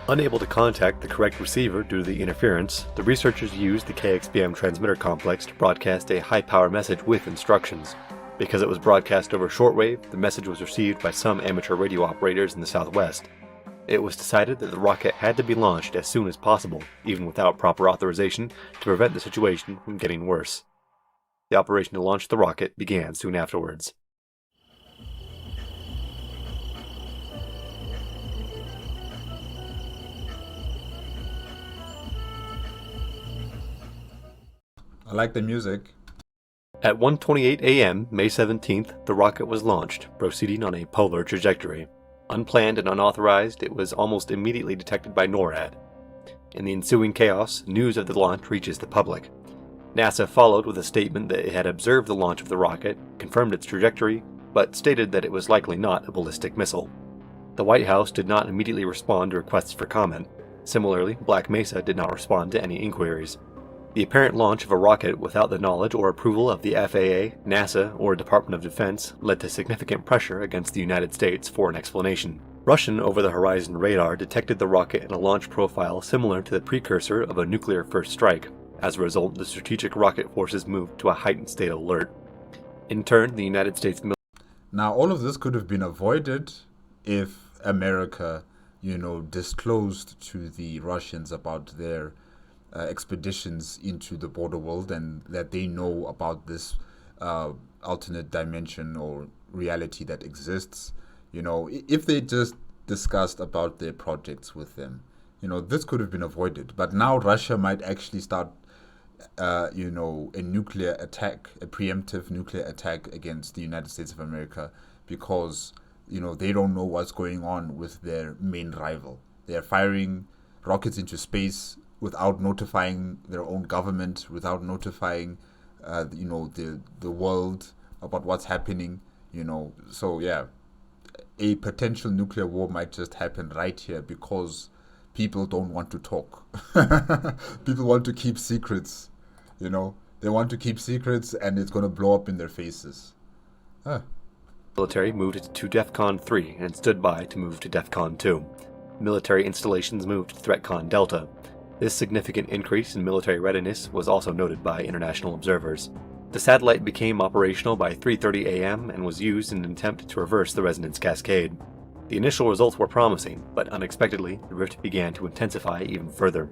Speaker 2: Unable to contact the correct receiver due to the interference, the researchers used the KXBM transmitter complex to broadcast a high-power message with instructions. Because it was broadcast over shortwave, the message was received by some amateur radio operators in the Southwest. It was decided that the rocket had to be launched as soon as possible, even without proper authorization, to prevent the situation from getting worse. The operation to launch the rocket began soon afterwards.
Speaker 1: I like the music.
Speaker 2: At 1:28 a.m., May 17th, the rocket was launched, proceeding on a polar trajectory. Unplanned and unauthorized, it was almost immediately detected by NORAD. In the ensuing chaos, news of the launch reaches the public. NASA followed with a statement that it had observed the launch of the rocket, confirmed its trajectory, but stated that it was likely not a ballistic missile. The White House did not immediately respond to requests for comment. Similarly, Black Mesa did not respond to any inquiries. The apparent launch of a rocket without the knowledge or approval of the FAA, NASA, or Department of Defense led to significant pressure against the United States for an explanation. Russian over-the-horizon radar detected the rocket in a launch profile similar to the precursor of a nuclear first strike. As a result, the strategic rocket forces moved to a heightened state of alert. In turn, the United States military...
Speaker 1: Now, all of this could have been avoided if America, disclosed to the Russians about their expeditions into the border world, and that they know about this alternate dimension or reality that exists. If they just discussed about their projects with them. This could have been avoided. But now Russia might actually start, a nuclear attack, a preemptive nuclear attack against the United States of America because, they don't know what's going on with their main rival. They are firing rockets into space without notifying their own government, without notifying, the world about what's happening. So yeah, a potential nuclear war might just happen right here because people don't want to talk. People want to keep secrets. They want to keep secrets, and it's going to blow up in their faces.
Speaker 2: Military moved to DEFCON 3 and stood by to move to DEFCON 2. Military installations moved to ThreatCon Delta. This significant increase in military readiness was also noted by international observers. The satellite became operational by 3:30 a.m. and was used in an attempt to reverse the resonance cascade. The initial results were promising, but unexpectedly, the rift began to intensify even further.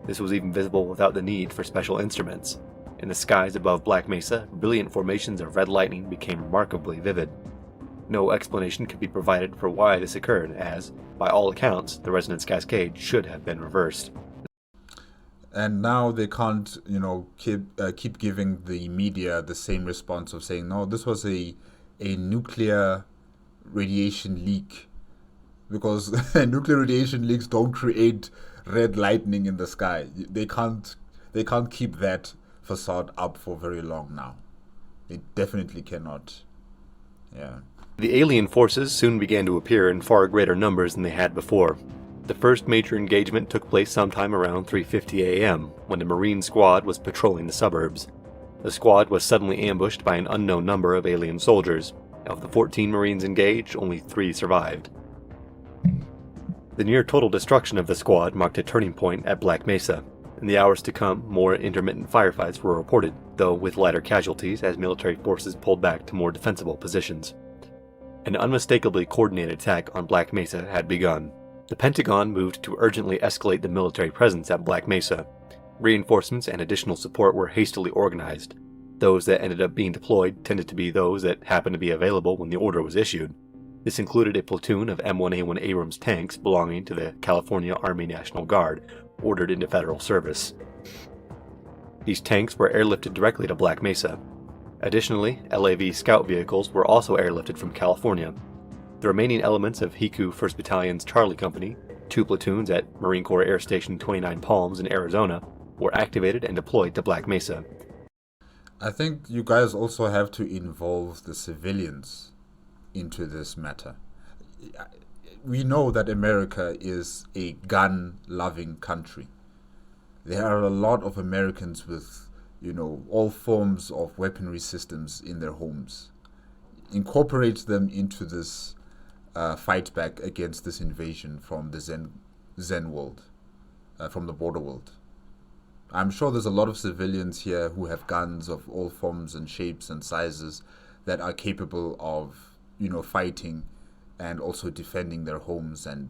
Speaker 2: This was even visible without the need for special instruments. In the skies above Black Mesa, brilliant formations of red lightning became remarkably vivid. No explanation could be provided for why this occurred, as, by all accounts, the resonance cascade should have been reversed.
Speaker 1: And now they can't, keep giving the media the same response of saying, no, this was a nuclear radiation leak, because nuclear radiation leaks don't create red lightning in the sky. They can't keep that facade up for very long now. They definitely cannot. Yeah.
Speaker 2: The alien forces soon began to appear in far greater numbers than they had before. The first major engagement took place sometime around 3:50 a.m. when a Marine squad was patrolling the suburbs. The squad was suddenly ambushed by an unknown number of alien soldiers. Of the 14 Marines engaged, only 3 survived. The near total destruction of the squad marked a turning point at Black Mesa. In the hours to come, more intermittent firefights were reported, though with lighter casualties as military forces pulled back to more defensible positions. An unmistakably coordinated attack on Black Mesa had begun. The Pentagon moved to urgently escalate the military presence at Black Mesa. Reinforcements and additional support were hastily organized. Those that ended up being deployed tended to be those that happened to be available when the order was issued. This included a platoon of M1A1 Abrams tanks belonging to the California Army National Guard, ordered into federal service. These tanks were airlifted directly to Black Mesa. Additionally, LAV scout vehicles were also airlifted from California. The remaining elements of Hiku 1st Battalion's Charlie Company, 2 platoons at Marine Corps Air Station 29 Palms in Arizona, were activated and deployed to Black Mesa.
Speaker 1: I think you guys also have to involve the civilians into this matter. We know that America is a gun-loving country. There are a lot of Americans with, all forms of weaponry systems in their homes. Incorporate them into this fight back against this invasion from the Zen world, from the border world. I'm sure there's a lot of civilians here who have guns of all forms and shapes and sizes that are capable of, fighting and also defending their homes and,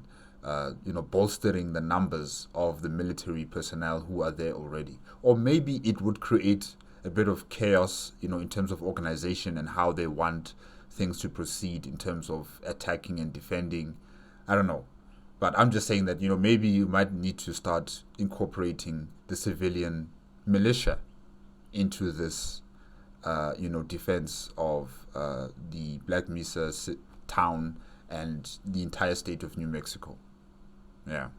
Speaker 1: bolstering the numbers of the military personnel who are there already. Or maybe it would create a bit of chaos, in terms of organization and how they want things to proceed in terms of attacking and defending. I don't know. But I'm just saying that, maybe you might need to start incorporating the civilian militia into this, defense of the Black Mesa town and the entire state of New Mexico. Yeah.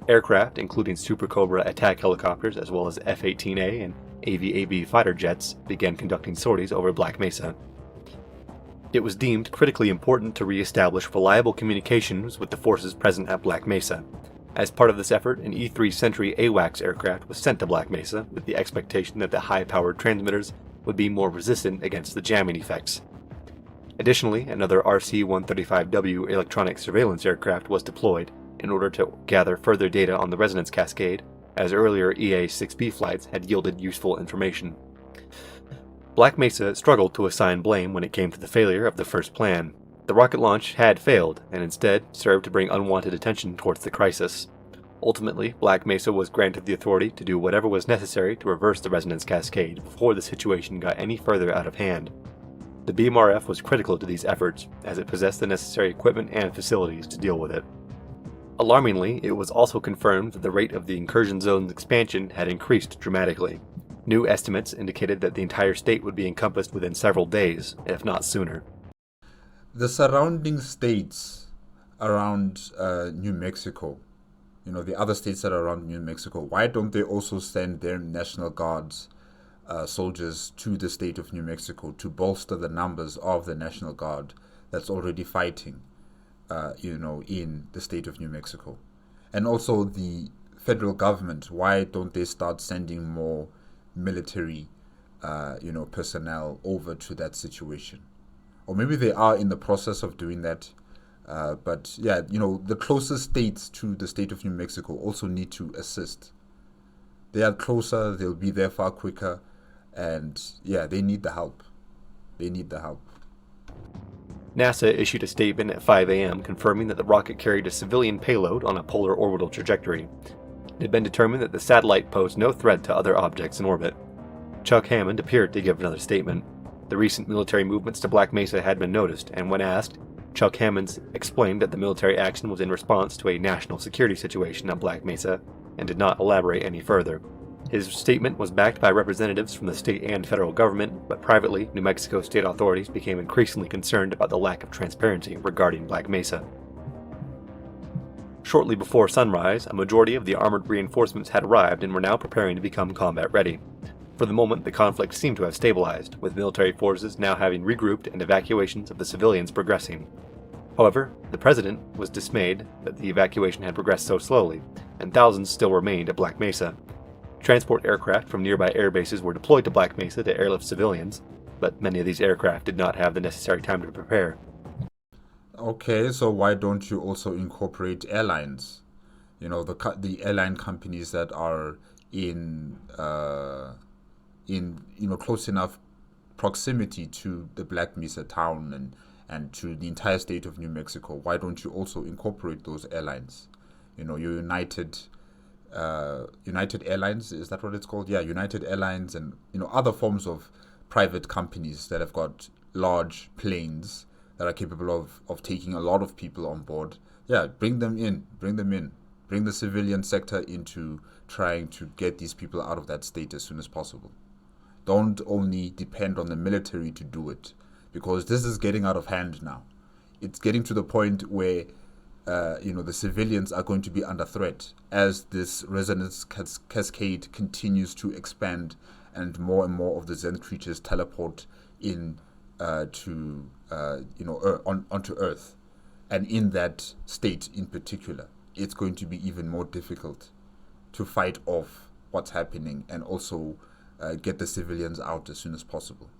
Speaker 2: Aircraft, including Super Cobra attack helicopters as well as F-18A and AV-AB fighter jets, began conducting sorties over Black Mesa. It was deemed critically important to re-establish reliable communications with the forces present at Black Mesa. As part of this effort, an E-3 Sentry AWACS aircraft was sent to Black Mesa with the expectation that the high-powered transmitters would be more resistant against the jamming effects. Additionally, another RC-135W electronic surveillance aircraft was deployed in order to gather further data on the resonance cascade, as earlier EA-6B flights had yielded useful information. Black Mesa struggled to assign blame when it came to the failure of the first plan. The rocket launch had failed, and instead served to bring unwanted attention towards the crisis. Ultimately, Black Mesa was granted the authority to do whatever was necessary to reverse the resonance cascade before the situation got any further out of hand. The BMRF was critical to these efforts, as it possessed the necessary equipment and facilities to deal with it. Alarmingly, it was also confirmed that the rate of the incursion zone's expansion had increased dramatically. New estimates indicated that the entire state would be encompassed within several days, if not sooner.
Speaker 1: The surrounding states around New Mexico, the other states that are around New Mexico, why don't they also send their National Guards soldiers to the state of New Mexico to bolster the numbers of the National Guard that's already fighting, in the state of New Mexico? And also the federal government, why don't they start sending more military, personnel over to that situation? Or maybe they are in the process of doing that. But yeah, the closest states to the state of New Mexico also need to assist. They are closer, they'll be there far quicker, and yeah, they need the help.
Speaker 2: NASA issued a statement at 5 a.m. confirming that the rocket carried a civilian payload on a polar orbital trajectory. It had been determined that the satellite posed no threat to other objects in orbit. Chuck Hammond appeared to give another statement. The recent military movements to Black Mesa had been noticed, and when asked, Chuck Hammond explained that the military action was in response to a national security situation at Black Mesa, and did not elaborate any further. His statement was backed by representatives from the state and federal government, but privately, New Mexico state authorities became increasingly concerned about the lack of transparency regarding Black Mesa. Shortly before sunrise, a majority of the armored reinforcements had arrived and were now preparing to become combat ready. For the moment, the conflict seemed to have stabilized, with military forces now having regrouped and evacuations of the civilians progressing. However, the president was dismayed that the evacuation had progressed so slowly, and thousands still remained at Black Mesa. Transport aircraft from nearby air bases were deployed to Black Mesa to airlift civilians, but many of these aircraft did not have the necessary time to prepare.
Speaker 1: Okay, so why don't you also incorporate airlines? The airline companies that are in close enough proximity to the Black Mesa town and to the entire state of New Mexico. Why don't you also incorporate those airlines? Your United Airlines, is that what it's called? Yeah, United Airlines, and other forms of private companies that have got large planes that are capable of taking a lot of people on board. Yeah, bring them in. Bring the civilian sector into trying to get these people out of that state as soon as possible. Don't only depend on the military to do it, because this is getting out of hand now. It's getting to the point where the civilians are going to be under threat as this resonance cascade continues to expand, and more of the Zen creatures teleport in onto Earth. And in that state in particular, it's going to be even more difficult to fight off what's happening and also get the civilians out as soon as possible.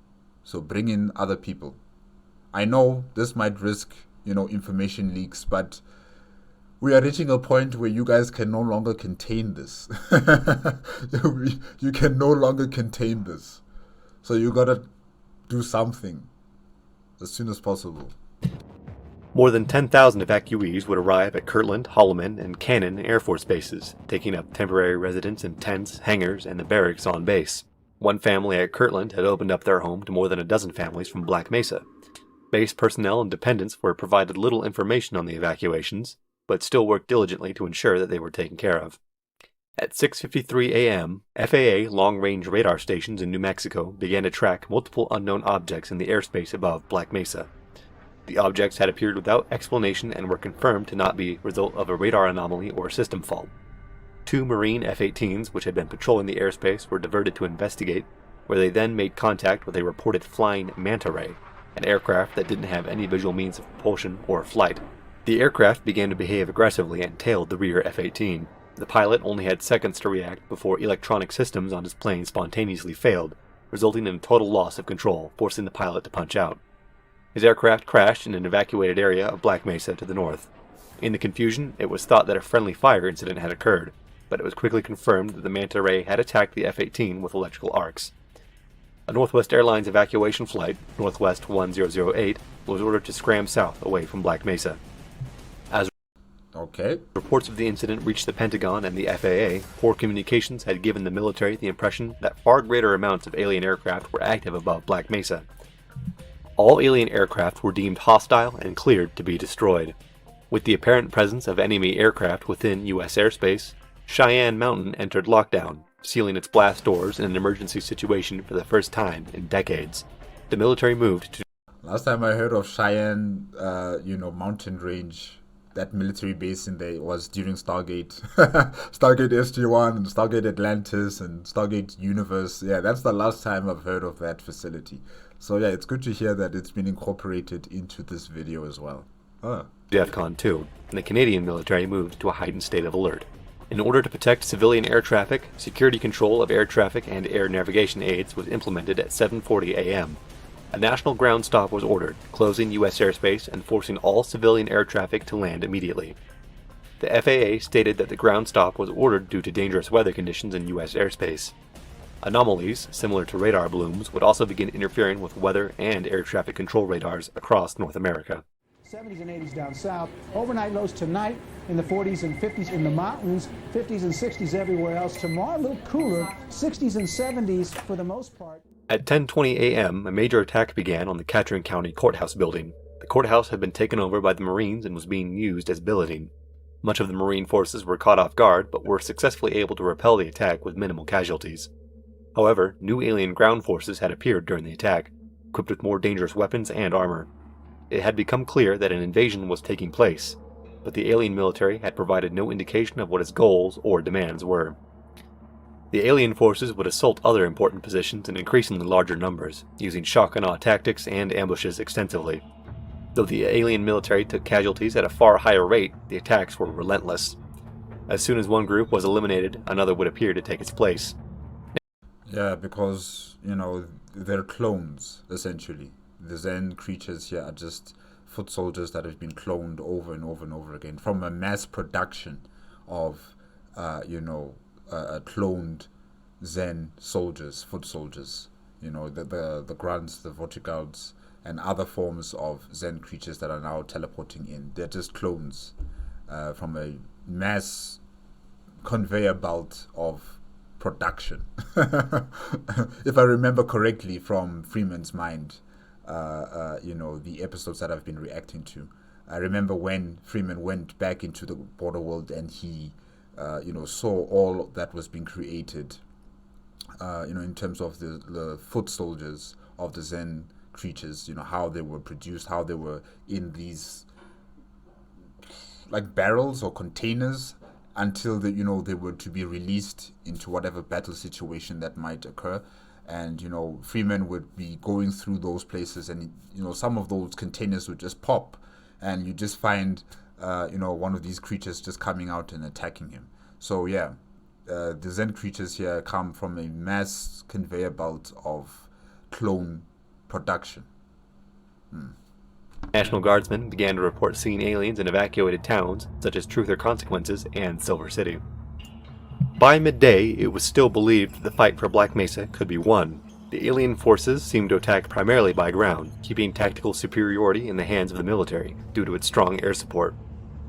Speaker 1: So bring in other people. I know this might risk, information leaks, but we are reaching a point where you guys can no longer contain this. You can no longer contain this. So you gotta do something as soon as possible.
Speaker 2: More than 10,000 evacuees would arrive at Kirtland, Holloman, and Cannon Air Force bases, taking up temporary residence in tents, hangars, and the barracks on base. One family at Kirtland had opened up their home to more than a dozen families from Black Mesa. Base personnel and dependents were provided little information on the evacuations, but still worked diligently to ensure that they were taken care of. At 6:53 a.m., FAA long-range radar stations in New Mexico began to track multiple unknown objects in the airspace above Black Mesa. The objects had appeared without explanation and were confirmed to not be the result of a radar anomaly or system fault. 2 Marine F-18s, which had been patrolling the airspace, were diverted to investigate, where they then made contact with a reported flying manta ray, an aircraft that didn't have any visual means of propulsion or flight. The aircraft began to behave aggressively and tailed the rear F-18. The pilot only had seconds to react before electronic systems on his plane spontaneously failed, resulting in a total loss of control, forcing the pilot to punch out. His aircraft crashed in an evacuated area of Black Mesa to the north. In the confusion, it was thought that a friendly fire incident had occurred, but it was quickly confirmed that the manta ray had attacked the F-18 with electrical arcs. A Northwest Airlines evacuation flight, Northwest 1008, was ordered to scram south away from Black Mesa.
Speaker 1: Okay.
Speaker 2: Reports of the incident reached the Pentagon and the FAA. Poor communications had given the military the impression that far greater amounts of alien aircraft were active above Black Mesa. All alien aircraft were deemed hostile and cleared to be destroyed. With the apparent presence of enemy aircraft within U.S. airspace, Cheyenne Mountain entered lockdown, sealing its blast doors in an emergency situation for the first time in decades. The military moved to...
Speaker 1: Last time I heard of Cheyenne, mountain range, that military base in there was during Stargate. Stargate SG-1 and Stargate Atlantis and Stargate Universe. Yeah, that's the last time I've heard of that facility. So yeah, it's good to hear that it's been incorporated into this video as well.
Speaker 2: DEFCON 2, and the Canadian military moved to a heightened state of alert. In order to protect civilian air traffic, security control of air traffic and air navigation aids was implemented at 7:40 a.m. A national ground stop was ordered, closing U.S. airspace and forcing all civilian air traffic to land immediately. The FAA stated that the ground stop was ordered due to dangerous weather conditions in U.S. airspace. Anomalies, similar to radar blooms, would also begin interfering with weather and air traffic control radars across North America.
Speaker 4: 70s and 80s down south. Overnight lows tonight in the 40s and 50s in the mountains, 50s and 60s everywhere else. Tomorrow a little cooler, 60s and 70s for the most part.
Speaker 2: At 10:20 a.m., a major attack began on the Catron County Courthouse building. The courthouse had been taken over by the Marines and was being used as billeting. Much of the Marine forces were caught off guard, but were successfully able to repel the attack with minimal casualties. However, new alien ground forces had appeared during the attack, equipped with more dangerous weapons and armor. It had become clear that an invasion was taking place, but the alien military had provided no indication of what its goals or demands were. The alien forces would assault other important positions in increasingly larger numbers, using shock and awe tactics and ambushes extensively. Though the alien military took casualties at a far higher rate, the attacks were relentless. As soon as one group was eliminated, another would appear to take its place.
Speaker 1: Yeah, because, they're clones, essentially. The Zen creatures here are just foot soldiers that have been cloned over and over and over again from a mass production of, cloned Zen soldiers, foot soldiers. The grunts, the Vortigaunts, and other forms of Zen creatures that are now teleporting in. They're just clones from a mass conveyor belt of production. If I remember correctly from Freeman's Mind, the episodes that I've been reacting to. I remember when Freeman went back into the border world and he, saw all that was being created, in terms of the foot soldiers of the Zen creatures, how they were produced, how they were in these like barrels or containers until they were to be released into whatever battle situation that might occur. And Freeman would be going through those places, and some of those containers would just pop, and you just find one of these creatures just coming out and attacking him. So yeah, the Zen creatures here come from a mass conveyor belt of clone production.
Speaker 2: National Guardsmen began to report seeing aliens in evacuated towns such as Truth or Consequences and Silver City. By midday, it was still believed that the fight for Black Mesa could be won. The alien forces seemed to attack primarily by ground, keeping tactical superiority in the hands of the military due to its strong air support.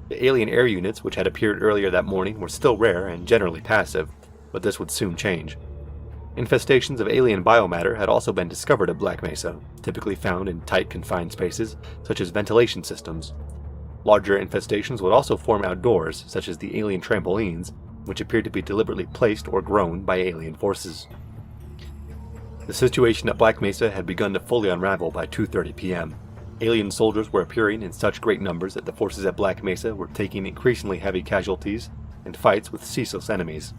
Speaker 2: The alien air units which had appeared earlier that morning were still rare and generally passive, but this would soon change. Infestations of alien biomatter had also been discovered at Black Mesa, typically found in tight confined spaces, such as ventilation systems. Larger infestations would also form outdoors, such as the alien trampolines, which appeared to be deliberately placed or grown by alien forces. The situation at Black Mesa had begun to fully unravel by 2:30 p.m. Alien soldiers were appearing in such great numbers that the forces at Black Mesa were taking increasingly heavy casualties and fights with ceaseless enemies.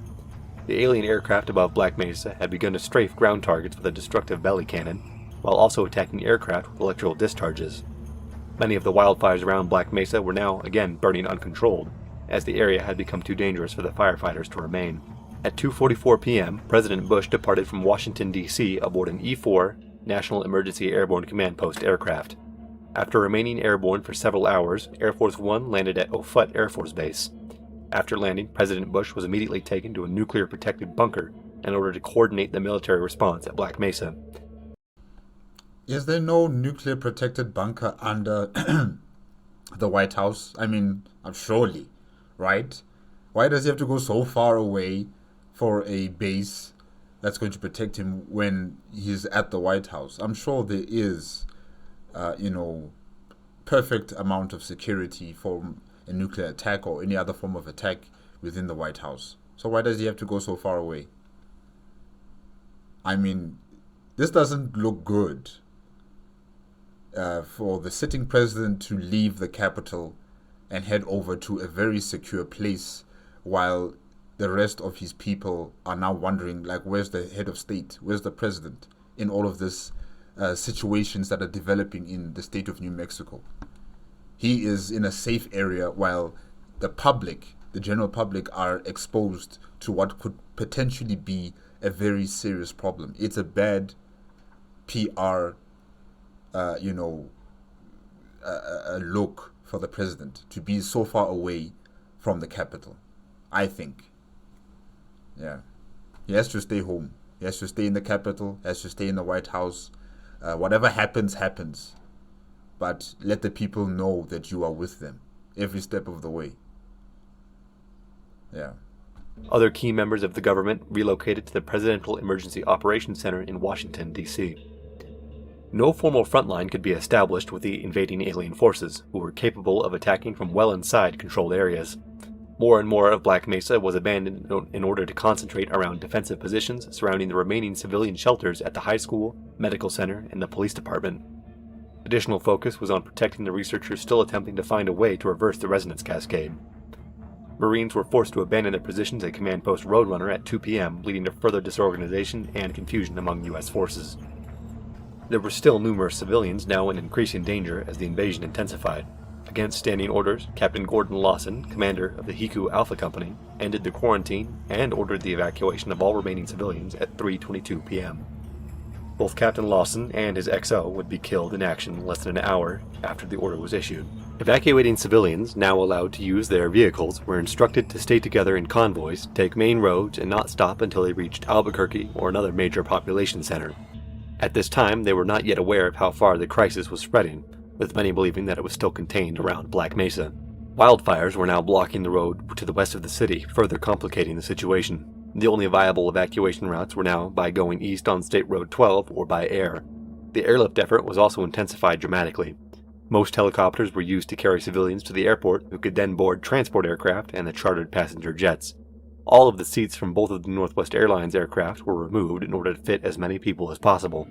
Speaker 2: The alien aircraft above Black Mesa had begun to strafe ground targets with a destructive belly cannon, while also attacking aircraft with electrical discharges. Many of the wildfires around Black Mesa were now again burning uncontrolled, as the area had become too dangerous for the firefighters to remain. At 2:44 p.m., President Bush departed from Washington, D.C. aboard an E-4 National Emergency Airborne Command Post aircraft. After remaining airborne for several hours, Air Force One landed at Offutt Air Force Base. After landing, President Bush was immediately taken to a nuclear-protected bunker in order to coordinate the military response at Black Mesa.
Speaker 1: Is there no nuclear-protected bunker under the White House? I mean, surely, right? Why does he have to go so far away for a base that's going to protect him when he's at the White House? I'm sure there is, perfect amount of security for a nuclear attack or any other form of attack within the White House. So why does he have to go so far away? I mean, this doesn't look good for the sitting president to leave the capital and head over to a very secure place while the rest of his people are now wondering, like, where's the head of state? Where's the president in all of this situations that are developing in the state of New Mexico? He is in a safe area while the public, the general public, are exposed to what could potentially be a very serious problem. It's a bad PR, a look for the president to be so far away from the capital, I think. Yeah. He has to stay home. He has to stay in the capital. He has to stay in the White House. Whatever happens, happens. But let the people know that you are with them every step of the way. Yeah.
Speaker 2: Other key members of the government relocated to the Presidential Emergency Operations Center in Washington, D.C. No formal front line could be established with the invading alien forces, who were capable of attacking from well inside controlled areas. More and more of Black Mesa was abandoned in order to concentrate around defensive positions surrounding the remaining civilian shelters at the high school, medical center, and the police department. Additional focus was on protecting the researchers still attempting to find a way to reverse the resonance cascade. Marines were forced to abandon their positions at Command Post Roadrunner at 2 p.m., leading to further disorganization and confusion among U.S. forces. There were still numerous civilians now in increasing danger as the invasion intensified. Against standing orders, Captain Gordon Lawson, commander of the Hiku Alpha Company, ended the quarantine and ordered the evacuation of all remaining civilians at 3:22 p.m. Both Captain Lawson and his XO would be killed in action less than an hour after the order was issued. Evacuating civilians, now allowed to use their vehicles, were instructed to stay together in convoys, take main roads, and not stop until they reached Albuquerque or another major population center. At this time, they were not yet aware of how far the crisis was spreading, with many believing that it was still contained around Black Mesa. Wildfires were now blocking the road to the west of the city, further complicating the situation. The only viable evacuation routes were now by going east on State Road 12 or by air. The airlift effort was also intensified dramatically. Most helicopters were used to carry civilians to the airport, who could then board transport aircraft and the chartered passenger jets. All of the seats from both of the Northwest Airlines aircraft were removed in order to fit as many people as possible.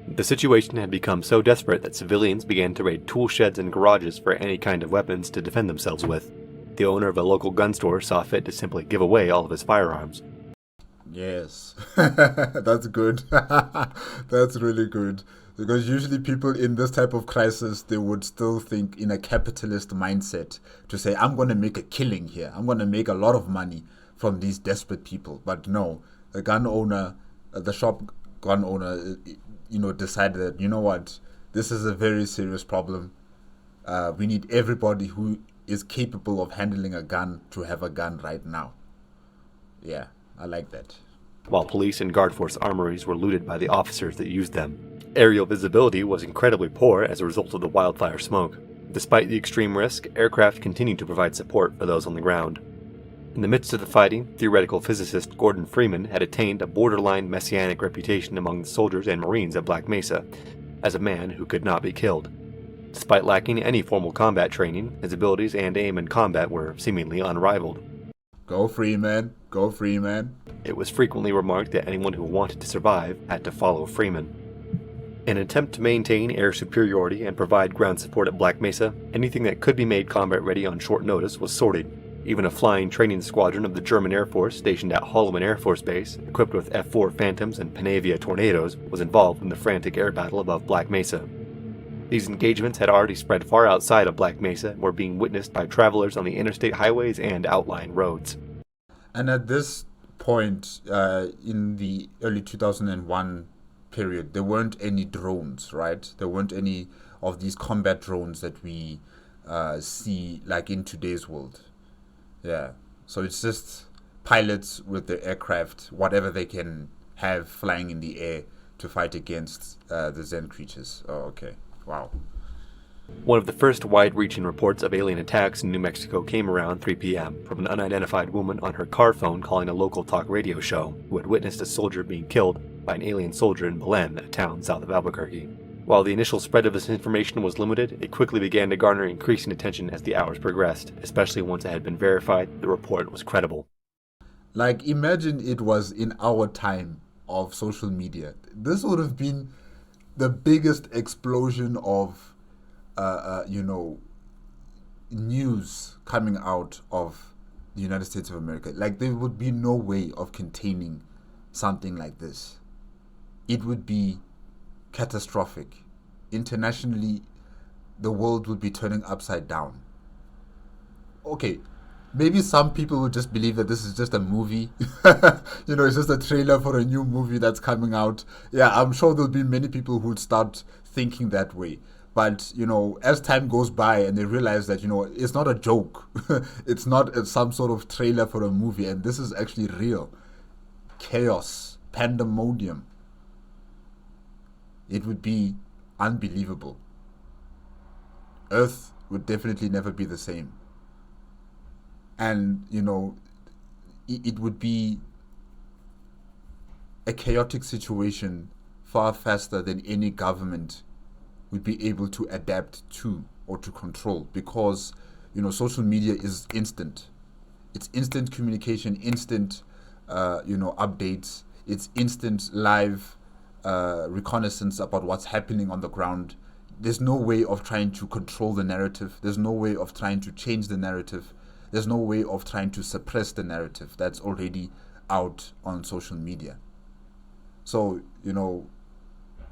Speaker 2: The situation had become so desperate that civilians began to raid tool sheds and garages for any kind of weapons to defend themselves with. The owner of a local gun store saw fit to simply give away all of his firearms.
Speaker 1: Yes, that's good. That's really good. Because usually people in this type of crisis, they would still think in a capitalist mindset to say, I'm going to make a killing here. I'm going to make a lot of money from these desperate people. But no, the gun owner, the shop gun owner, decided that, you know what, this is a very serious problem. We need everybody who is capable of handling a gun to have a gun right now. Yeah, I like that.
Speaker 2: While police and guard force armories were looted by the officers that used them. Aerial visibility was incredibly poor as a result of the wildfire smoke. Despite the extreme risk, aircraft continued to provide support for those on the ground. In the midst of the fighting, theoretical physicist Gordon Freeman had attained a borderline messianic reputation among the soldiers and Marines at Black Mesa, as a man who could not be killed. Despite lacking any formal combat training, his abilities and aim in combat were seemingly unrivaled.
Speaker 1: Go Freeman! Go Freeman!
Speaker 2: It was frequently remarked that anyone who wanted to survive had to follow Freeman. In an attempt to maintain air superiority and provide ground support at Black Mesa, anything that could be made combat ready on short notice was sorted. Even a flying training squadron of the German Air Force stationed at Holloman Air Force Base, equipped with F-4 Phantoms and Panavia Tornadoes, was involved in the frantic air battle above Black Mesa. These engagements had already spread far outside of Black Mesa and were being witnessed by travelers on the interstate highways and outlying roads.
Speaker 1: And at this point, in the early 2001 period, there weren't any drones, right? There weren't any of these combat drones that we see like in today's world. Yeah, so it's just pilots with their aircraft, whatever they can have flying in the air to fight against the Zen creatures. Oh, okay. Wow.
Speaker 2: One of the first wide-reaching reports of alien attacks in New Mexico came around 3 p.m. from an unidentified woman on her car phone calling a local talk radio show who had witnessed a soldier being killed by an alien soldier in Belen, a town south of Albuquerque. While the initial spread of this information was limited, it quickly began to garner increasing attention as the hours progressed, especially once it had been verified that the report was credible.
Speaker 1: Like, imagine it was in our time of social media. This would have been the biggest explosion of, news coming out of the United States of America. Like, there would be no way of containing something like this. It would be catastrophic. Internationally, the world would be turning upside down. Okay, maybe some people would just believe that this is just a movie. It's just a trailer for a new movie that's coming out. Yeah, I'm sure there'll be many people who would start thinking that way. But, as time goes by and they realize that, it's not a joke. It's not some sort of trailer for a movie. And this is actually real. Chaos, pandemonium. It would be unbelievable. Earth would definitely never be the same. And, it would be a chaotic situation far faster than any government would be able to adapt to or to control, because, social media is instant. It's instant communication, instant, updates. It's instant live reconnaissance about what's happening on the ground. There's no way of trying to control the narrative. There's no way of trying to change the narrative. There's no way of trying to suppress the narrative that's already out on social media. So,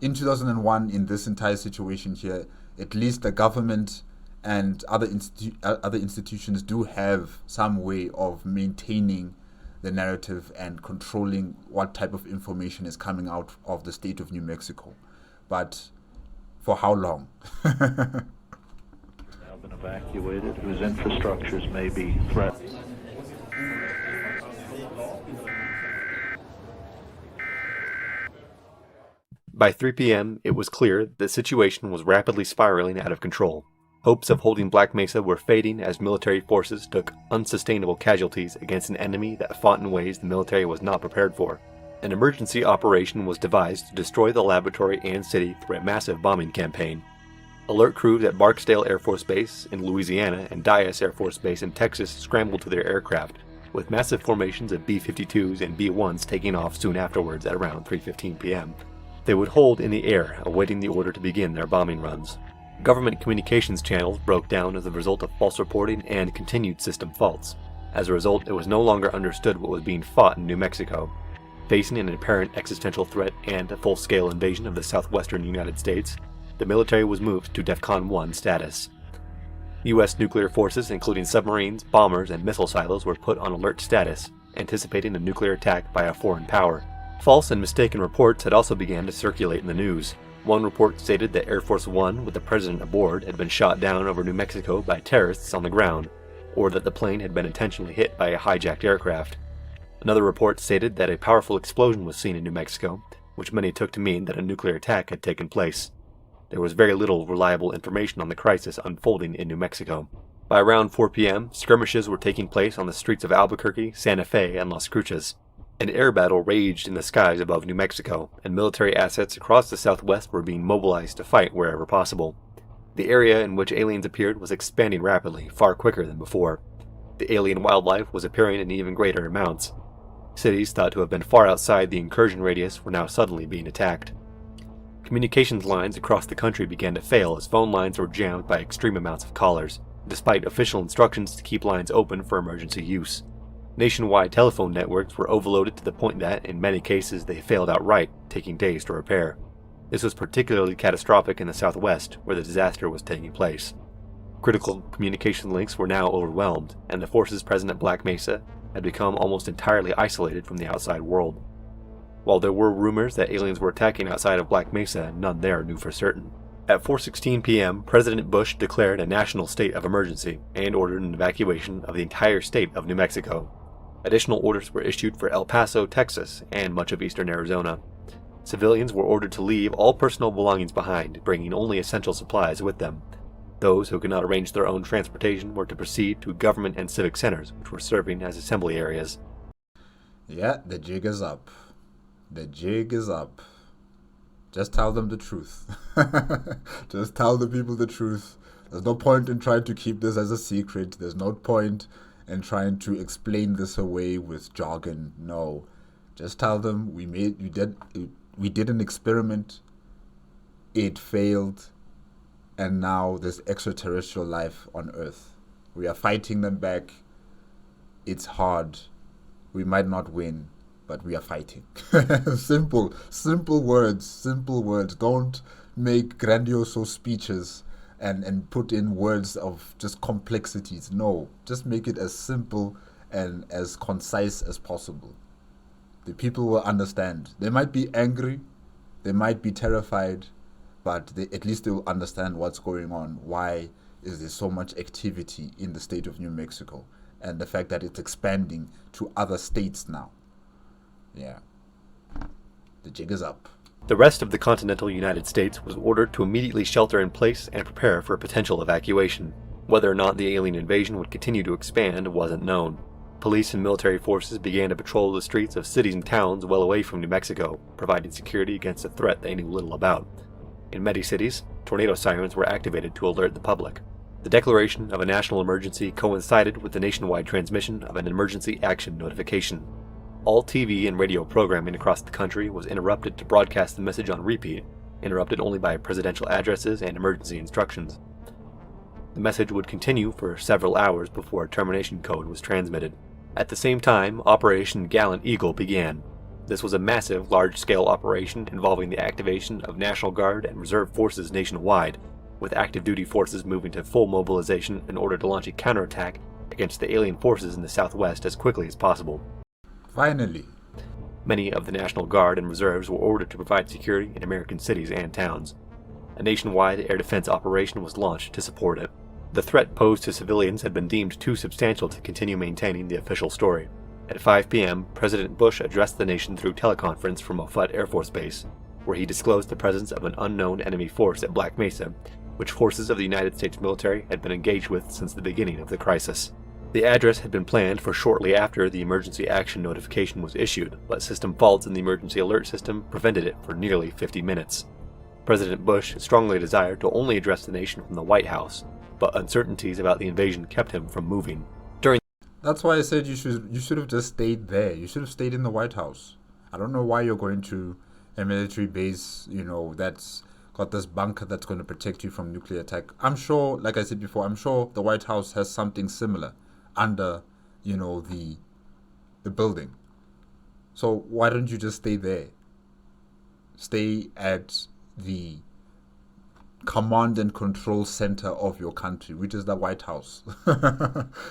Speaker 1: in 2001, in this entire situation here, at least the government and other institutions do have some way of maintaining the narrative and controlling what type of information is coming out of the state of New Mexico. But for how long?
Speaker 5: Now been evacuated, whose infrastructures may be threatened.
Speaker 2: By 3 p.m., it was clear that the situation was rapidly spiraling out of control. Hopes of holding Black Mesa were fading as military forces took unsustainable casualties against an enemy that fought in ways the military was not prepared for. An emergency operation was devised to destroy the laboratory and city through a massive bombing campaign. Alert crews at Barksdale Air Force Base in Louisiana and Dyess Air Force Base in Texas scrambled to their aircraft, with massive formations of B-52s and B-1s taking off soon afterwards at around 3:15 p.m. They would hold in the air, awaiting the order to begin their bombing runs. Government communications channels broke down as a result of false reporting and continued system faults. As a result, it was no longer understood what was being fought in New Mexico. Facing an apparent existential threat and a full-scale invasion of the southwestern United States, the military was moved to DEFCON 1 status. U.S. nuclear forces, including submarines, bombers, and missile silos, were put on alert status, anticipating a nuclear attack by a foreign power. False and mistaken reports had also begun to circulate in the news. One report stated that Air Force One, with the president aboard, had been shot down over New Mexico by terrorists on the ground, or that the plane had been intentionally hit by a hijacked aircraft. Another report stated that a powerful explosion was seen in New Mexico, which many took to mean that a nuclear attack had taken place. There was very little reliable information on the crisis unfolding in New Mexico. By around 4 p.m., skirmishes were taking place on the streets of Albuquerque, Santa Fe, and Las Cruces. An air battle raged in the skies above New Mexico, and military assets across the southwest were being mobilized to fight wherever possible. The area in which aliens appeared was expanding rapidly, far quicker than before. The alien wildlife was appearing in even greater amounts. Cities thought to have been far outside the incursion radius were now suddenly being attacked. Communications lines across the country began to fail as phone lines were jammed by extreme amounts of callers, despite official instructions to keep lines open for emergency use. Nationwide telephone networks were overloaded to the point that, in many cases, they failed outright, taking days to repair. This was particularly catastrophic in the southwest, where the disaster was taking place. Critical communication links were now overwhelmed, and the forces present at Black Mesa had become almost entirely isolated from the outside world. While there were rumors that aliens were attacking outside of Black Mesa, none there knew for certain. At 4:16 p.m., President Bush declared a national state of emergency and ordered an evacuation of the entire state of New Mexico. Additional orders were issued for El Paso, Texas, and much of eastern Arizona. Civilians were ordered to leave all personal belongings behind, bringing only essential supplies with them. Those who could not arrange their own transportation were to proceed to government and civic centers, which were serving as assembly areas.
Speaker 1: Yeah, the jig is up. The jig is up. Just tell them the truth. Just tell the people the truth. There's no point in trying to keep this as a secret. There's no point in trying to explain this away with jargon. No. Just tell them we did an experiment. It failed. And now there's extraterrestrial life on Earth. We are fighting them back. It's hard. We might not win, but we are fighting. Simple words. Don't make grandiose speeches and put in words of just complexities. No, just make it as simple and as concise as possible. The people will understand. They might be angry, they might be terrified, but at least they will understand what's going on. Why is there so much activity in the state of New Mexico? And the fact that it's expanding to other states now. Yeah. The jig is up.
Speaker 2: The rest of the continental United States was ordered to immediately shelter in place and prepare for a potential evacuation. Whether or not the alien invasion would continue to expand wasn't known. Police and military forces began to patrol the streets of cities and towns well away from New Mexico, providing security against a threat they knew little about. In many cities, tornado sirens were activated to alert the public. The declaration of a national emergency coincided with the nationwide transmission of an emergency action notification. All TV and radio programming across the country was interrupted to broadcast the message on repeat, interrupted only by presidential addresses and emergency instructions. The message would continue for several hours before a termination code was transmitted. At the same time, Operation Gallant Eagle began. This was a massive, large-scale operation involving the activation of National Guard and Reserve forces nationwide, with active duty forces moving to full mobilization in order to launch a counterattack against the alien forces in the southwest as quickly as possible.
Speaker 1: Finally.
Speaker 2: Many of the National Guard and Reserves were ordered to provide security in American cities and towns. A nationwide air defense operation was launched to support it. The threat posed to civilians had been deemed too substantial to continue maintaining the official story. At 5 p.m., President Bush addressed the nation through teleconference from Offutt Air Force Base, where he disclosed the presence of an unknown enemy force at Black Mesa, which forces of the United States military had been engaged with since the beginning of the crisis. The address had been planned for shortly after the emergency action notification was issued, but system faults in the emergency alert system prevented it for nearly 50 minutes. President Bush strongly desired to only address the nation from the White House, but uncertainties about the invasion kept him from moving.
Speaker 1: That's why I said you should have just stayed there. You should have stayed in the White House. I don't know why you're going to a military base, that's got this bunker that's going to protect you from nuclear attack. I'm sure, like I said before, I'm sure the White House has something similar under, the building. So why don't you just stay there? Stay at the command and control center of your country, which is the White House.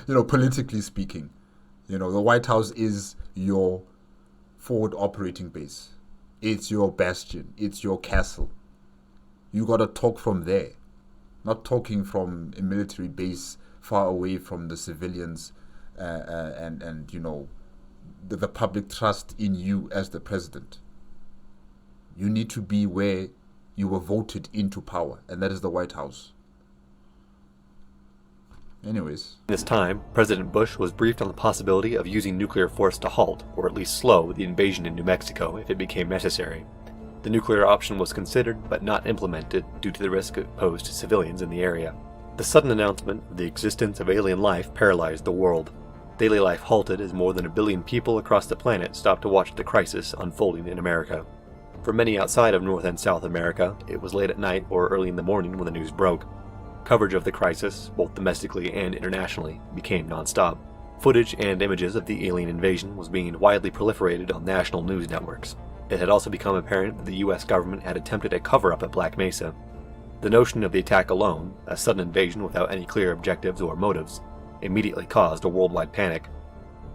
Speaker 1: Politically speaking, the White House is your forward operating base. It's your bastion. It's your castle. You got to talk from there, not talking from a military base far away from the civilians and the public trust in you as the president. You need to be where you were voted into power, and that is the White House. Anyways.
Speaker 2: This time, President Bush was briefed on the possibility of using nuclear force to halt, or at least slow, the invasion in New Mexico if it became necessary. The nuclear option was considered, but not implemented, due to the risk it posed to civilians in the area. The sudden announcement of the existence of alien life paralyzed the world. Daily life halted as more than 1 billion people across the planet stopped to watch the crisis unfolding in America. For many outside of North and South America, it was late at night or early in the morning when the news broke. Coverage of the crisis, both domestically and internationally, became nonstop. Footage and images of the alien invasion was being widely proliferated on national news networks. It had also become apparent that the U.S. government had attempted a cover-up at Black Mesa. The notion of the attack alone, a sudden invasion without any clear objectives or motives, immediately caused a worldwide panic.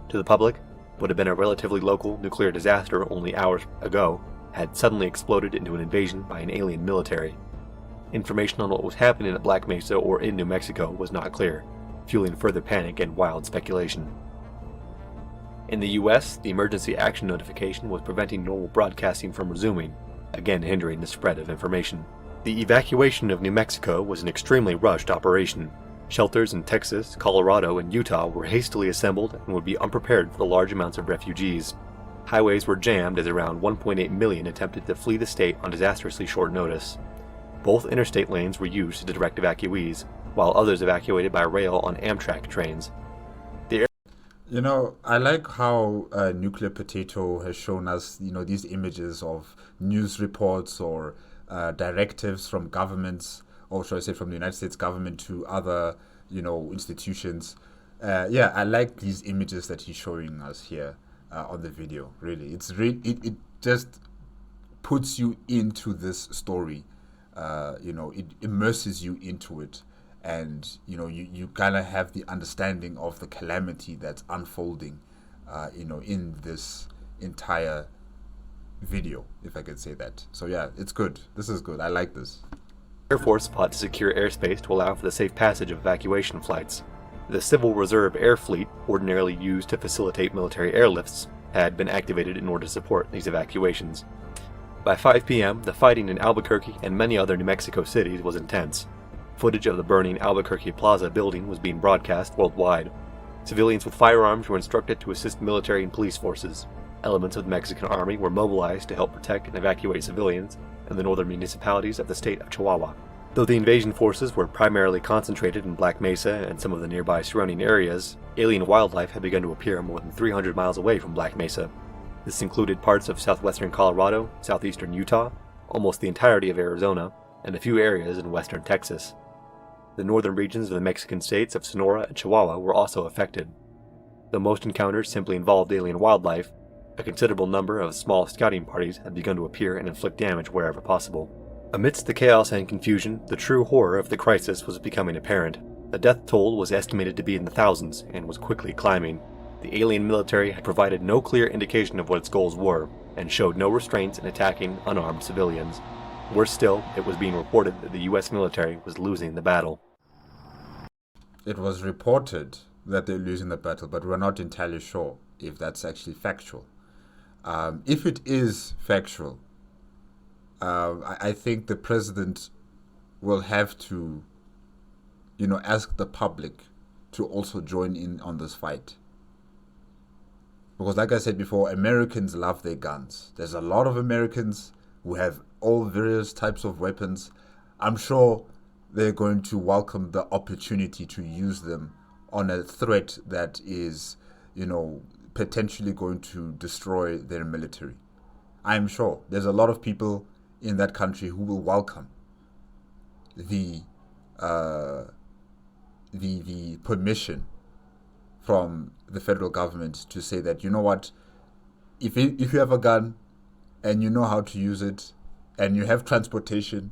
Speaker 2: To the public, what would have been a relatively local nuclear disaster only hours ago had suddenly exploded into an invasion by an alien military. Information on what was happening at Black Mesa or in New Mexico was not clear, fueling further panic and wild speculation. In the US, the emergency action notification was preventing normal broadcasting from resuming, again hindering the spread of information. The evacuation of New Mexico was an extremely rushed operation. Shelters in Texas, Colorado, and Utah were hastily assembled and would be unprepared for the large amounts of refugees. Highways were jammed as around 1.8 million attempted to flee the state on disastrously short notice. Both interstate lanes were used to direct evacuees, while others evacuated by rail on Amtrak trains.
Speaker 1: You know, I like how NuclearPotato has shown us, these images of news reports or directives from governments, or should I say from the United States government to other, institutions. Yeah, I like these images that he's showing us here on the video. Really, it just puts you into this story. It immerses you into it. And you kind of have the understanding of the calamity that's unfolding, in this entire video, if I could say that. So yeah, it's good. This is good. I like this.
Speaker 2: Air Force fought to secure airspace to allow for the safe passage of evacuation flights. The Civil Reserve Air Fleet, ordinarily used to facilitate military airlifts, had been activated in order to support these evacuations. By 5 p.m., the fighting in Albuquerque and many other New Mexico cities was intense. Footage of the burning Albuquerque Plaza building was being broadcast worldwide. Civilians with firearms were instructed to assist military and police forces. Elements of the Mexican army were mobilized to help protect and evacuate civilians in the northern municipalities of the state of Chihuahua. Though the invasion forces were primarily concentrated in Black Mesa and some of the nearby surrounding areas, alien wildlife had begun to appear more than 300 miles away from Black Mesa. This included parts of southwestern Colorado, southeastern Utah, almost the entirety of Arizona, and a few areas in western Texas. The northern regions of the Mexican states of Sonora and Chihuahua were also affected. Though most encounters simply involved alien wildlife, a considerable number of small scouting parties had begun to appear and inflict damage wherever possible. Amidst the chaos and confusion, the true horror of the crisis was becoming apparent. The death toll was estimated to be in the thousands and was quickly climbing. The alien military had provided no clear indication of what its goals were, and showed no restraints in attacking unarmed civilians. Worse still, it was being reported that the U.S. military was losing the battle.
Speaker 1: It was reported that they're losing the battle, but we're not entirely sure if that's actually factual. If it is factual, I think the president will have to, ask the public to also join in on this fight. Because like I said before, Americans love their guns. There's a lot of Americans who have all various types of weapons. I'm sure they're going to welcome the opportunity to use them on a threat that is, potentially going to destroy their military. I'm sure there's a lot of people in that country who will welcome the permission from the federal government to say that, you know what, if you have a gun and you know how to use it, and you have transportation,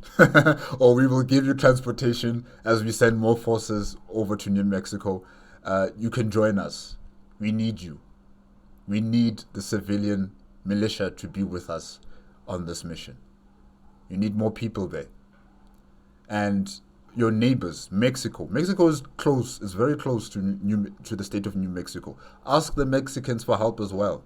Speaker 1: or we will give you transportation as we send more forces over to New Mexico, you can join us. We need you. We need the civilian militia to be with us on this mission. You need more people there. And your neighbors, Mexico is close, is very close to the state of New Mexico. Ask the Mexicans for help as well.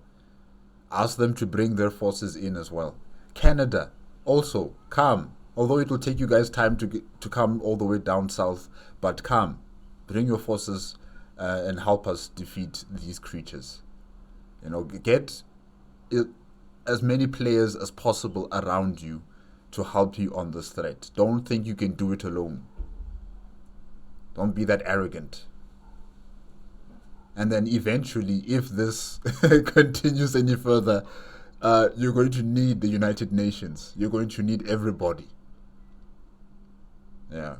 Speaker 1: Ask them to bring their forces in as well. Canada, also, come. Although it will take you guys time to come all the way down south, but come. Bring your forces and help us defeat these creatures. Get as many players as possible around you to help you on this threat. Don't think you can do it alone. Don't be that arrogant. And then eventually, if this continues any further, you're going to need the United Nations. You're going to need everybody. Yeah.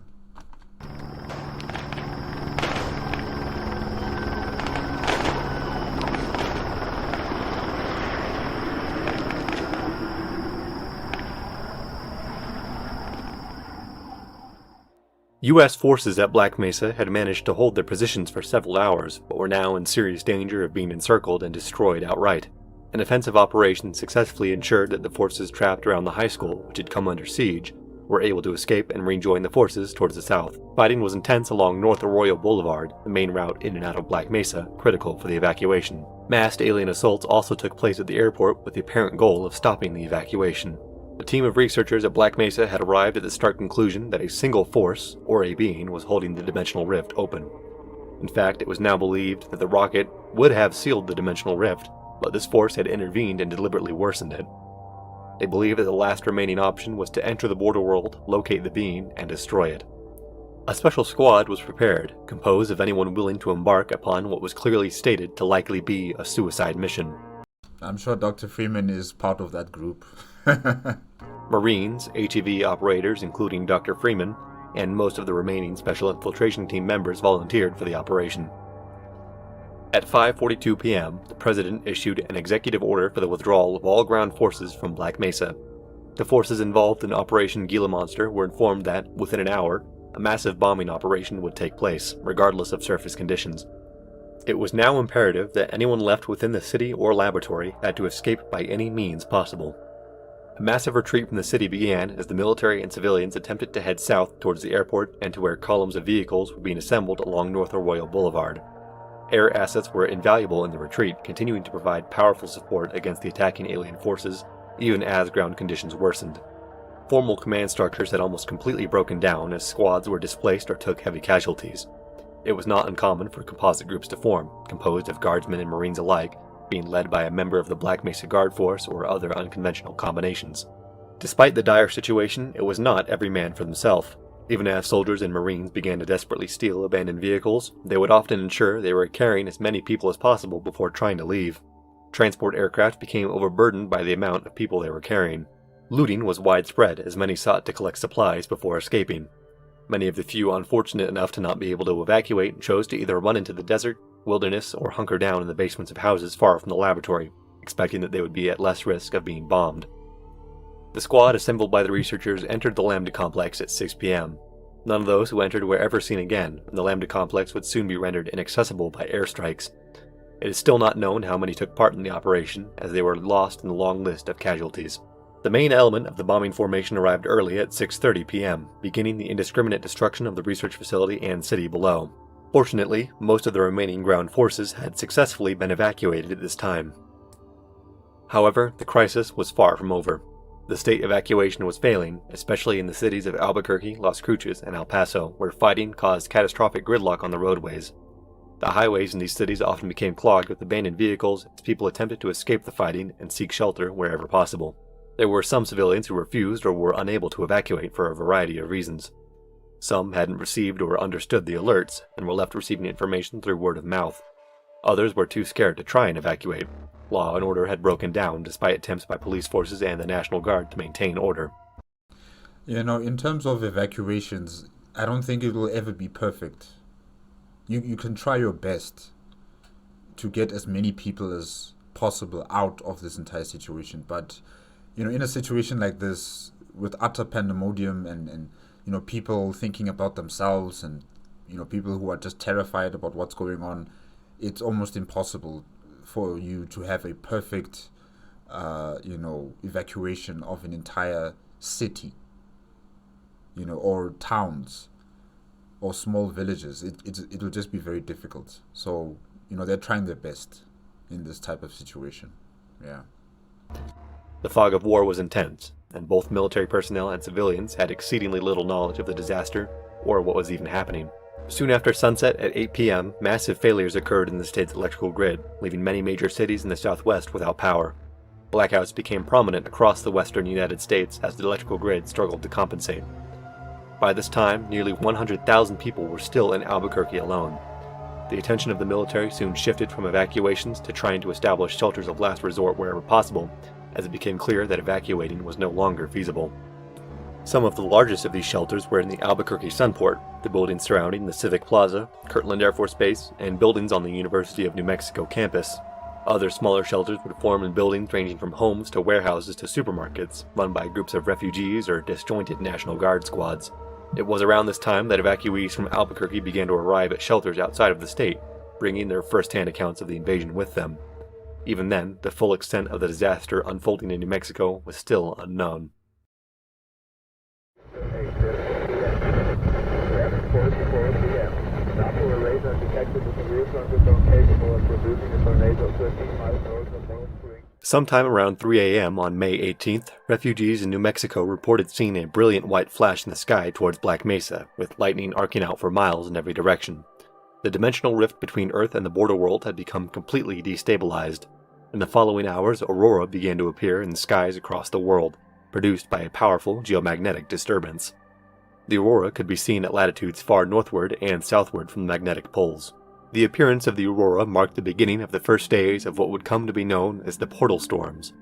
Speaker 2: U.S. forces at Black Mesa had managed to hold their positions for several hours, but were now in serious danger of being encircled and destroyed outright. An offensive operation successfully ensured that the forces trapped around the high school, which had come under siege, were able to escape and rejoin the forces towards the south. Fighting was intense along North Arroyo Boulevard, the main route in and out of Black Mesa, critical for the evacuation. Massed alien assaults also took place at the airport with the apparent goal of stopping the evacuation. A team of researchers at Black Mesa had arrived at the stark conclusion that a single force, or a being, was holding the dimensional rift open. In fact, it was now believed that the rocket would have sealed the dimensional rift, but this force had intervened and deliberately worsened it. They believed that the last remaining option was to enter the border world, locate the being, and destroy it. A special squad was prepared, composed of anyone willing to embark upon what was clearly stated to likely be a suicide mission.
Speaker 1: I'm sure Dr. Freeman is part of that group.
Speaker 2: Marines, ATV operators including Dr. Freeman, and most of the remaining Special Infiltration Team members volunteered for the operation. At 5:42 p.m., the President issued an executive order for the withdrawal of all ground forces from Black Mesa. The forces involved in Operation Gila Monster were informed that, within an hour, a massive bombing operation would take place, regardless of surface conditions. It was now imperative that anyone left within the city or laboratory had to escape by any means possible. A massive retreat from the city began as the military and civilians attempted to head south towards the airport and to where columns of vehicles were being assembled along North Arroyo Boulevard. Air assets were invaluable in the retreat, continuing to provide powerful support against the attacking alien forces, even as ground conditions worsened. Formal command structures had almost completely broken down as squads were displaced or took heavy casualties. It was not uncommon for composite groups to form, composed of guardsmen and Marines alike, being led by a member of the Black Mesa Guard Force or other unconventional combinations. Despite the dire situation, it was not every man for themselves. Even as soldiers and Marines began to desperately steal abandoned vehicles, they would often ensure they were carrying as many people as possible before trying to leave. Transport aircraft became overburdened by the amount of people they were carrying. Looting was widespread as many sought to collect supplies before escaping. Many of the few unfortunate enough to not be able to evacuate chose to either run into the desert, wilderness, or hunker down in the basements of houses far from the laboratory, expecting that they would be at less risk of being bombed. The squad assembled by the researchers entered the Lambda complex at 6 p.m. None of those who entered were ever seen again, and the Lambda complex would soon be rendered inaccessible by airstrikes. It is still not known how many took part in the operation, as they were lost in the long list of casualties. The main element of the bombing formation arrived early at 6:30 p.m., beginning the indiscriminate destruction of the research facility and city below. Fortunately, most of the remaining ground forces had successfully been evacuated at this time. However, the crisis was far from over. The state evacuation was failing, especially in the cities of Albuquerque, Las Cruces, and El Paso, where fighting caused catastrophic gridlock on the roadways. The highways in these cities often became clogged with abandoned vehicles as people attempted to escape the fighting and seek shelter wherever possible. There were some civilians who refused or were unable to evacuate for a variety of reasons. Some hadn't received or understood the alerts and were left receiving information through word of mouth. Others were too scared to try and evacuate. Law and order had broken down despite attempts by police forces and the National Guard to maintain order.
Speaker 1: In terms of evacuations, I don't think it will ever be perfect. You can try your best to get as many people as possible out of this entire situation, but in a situation like this, with utter pandemonium and people thinking about themselves and people who are just terrified about what's going on, it's almost impossible for you to have a perfect evacuation of an entire city, or towns or small villages. It will just be very difficult. So they're trying their best in this type of situation. Yeah.
Speaker 2: The fog of war was intense, and both military personnel and civilians had exceedingly little knowledge of the disaster or what was even happening. Soon after sunset at 8 p.m., massive failures occurred in the state's electrical grid, leaving many major cities in the southwest without power. Blackouts became prominent across the western United States as the electrical grid struggled to compensate. By this time, nearly 100,000 people were still in Albuquerque alone. The attention of the military soon shifted from evacuations to trying to establish shelters of last resort wherever possible, as it became clear that evacuating was no longer feasible. Some of the largest of these shelters were in the Albuquerque Sunport, the buildings surrounding the Civic Plaza, Kirtland Air Force Base, and buildings on the University of New Mexico campus. Other smaller shelters would form in buildings ranging from homes to warehouses to supermarkets, run by groups of refugees or disjointed National Guard squads. It was around this time that evacuees from Albuquerque began to arrive at shelters outside of the state, bringing their first-hand accounts of the invasion with them. Even then, the full extent of the disaster unfolding in New Mexico was still unknown. Sometime around 3 a.m. on May 18th, refugees in New Mexico reported seeing a brilliant white flash in the sky towards Black Mesa, with lightning arcing out for miles in every direction. The dimensional rift between Earth and the border world had become completely destabilized. In the following hours, aurora began to appear in the skies across the world, produced by a powerful geomagnetic disturbance. The aurora could be seen at latitudes far northward and southward from the magnetic poles. The appearance of the aurora marked the beginning of the first days of what would come to be known as the portal storms.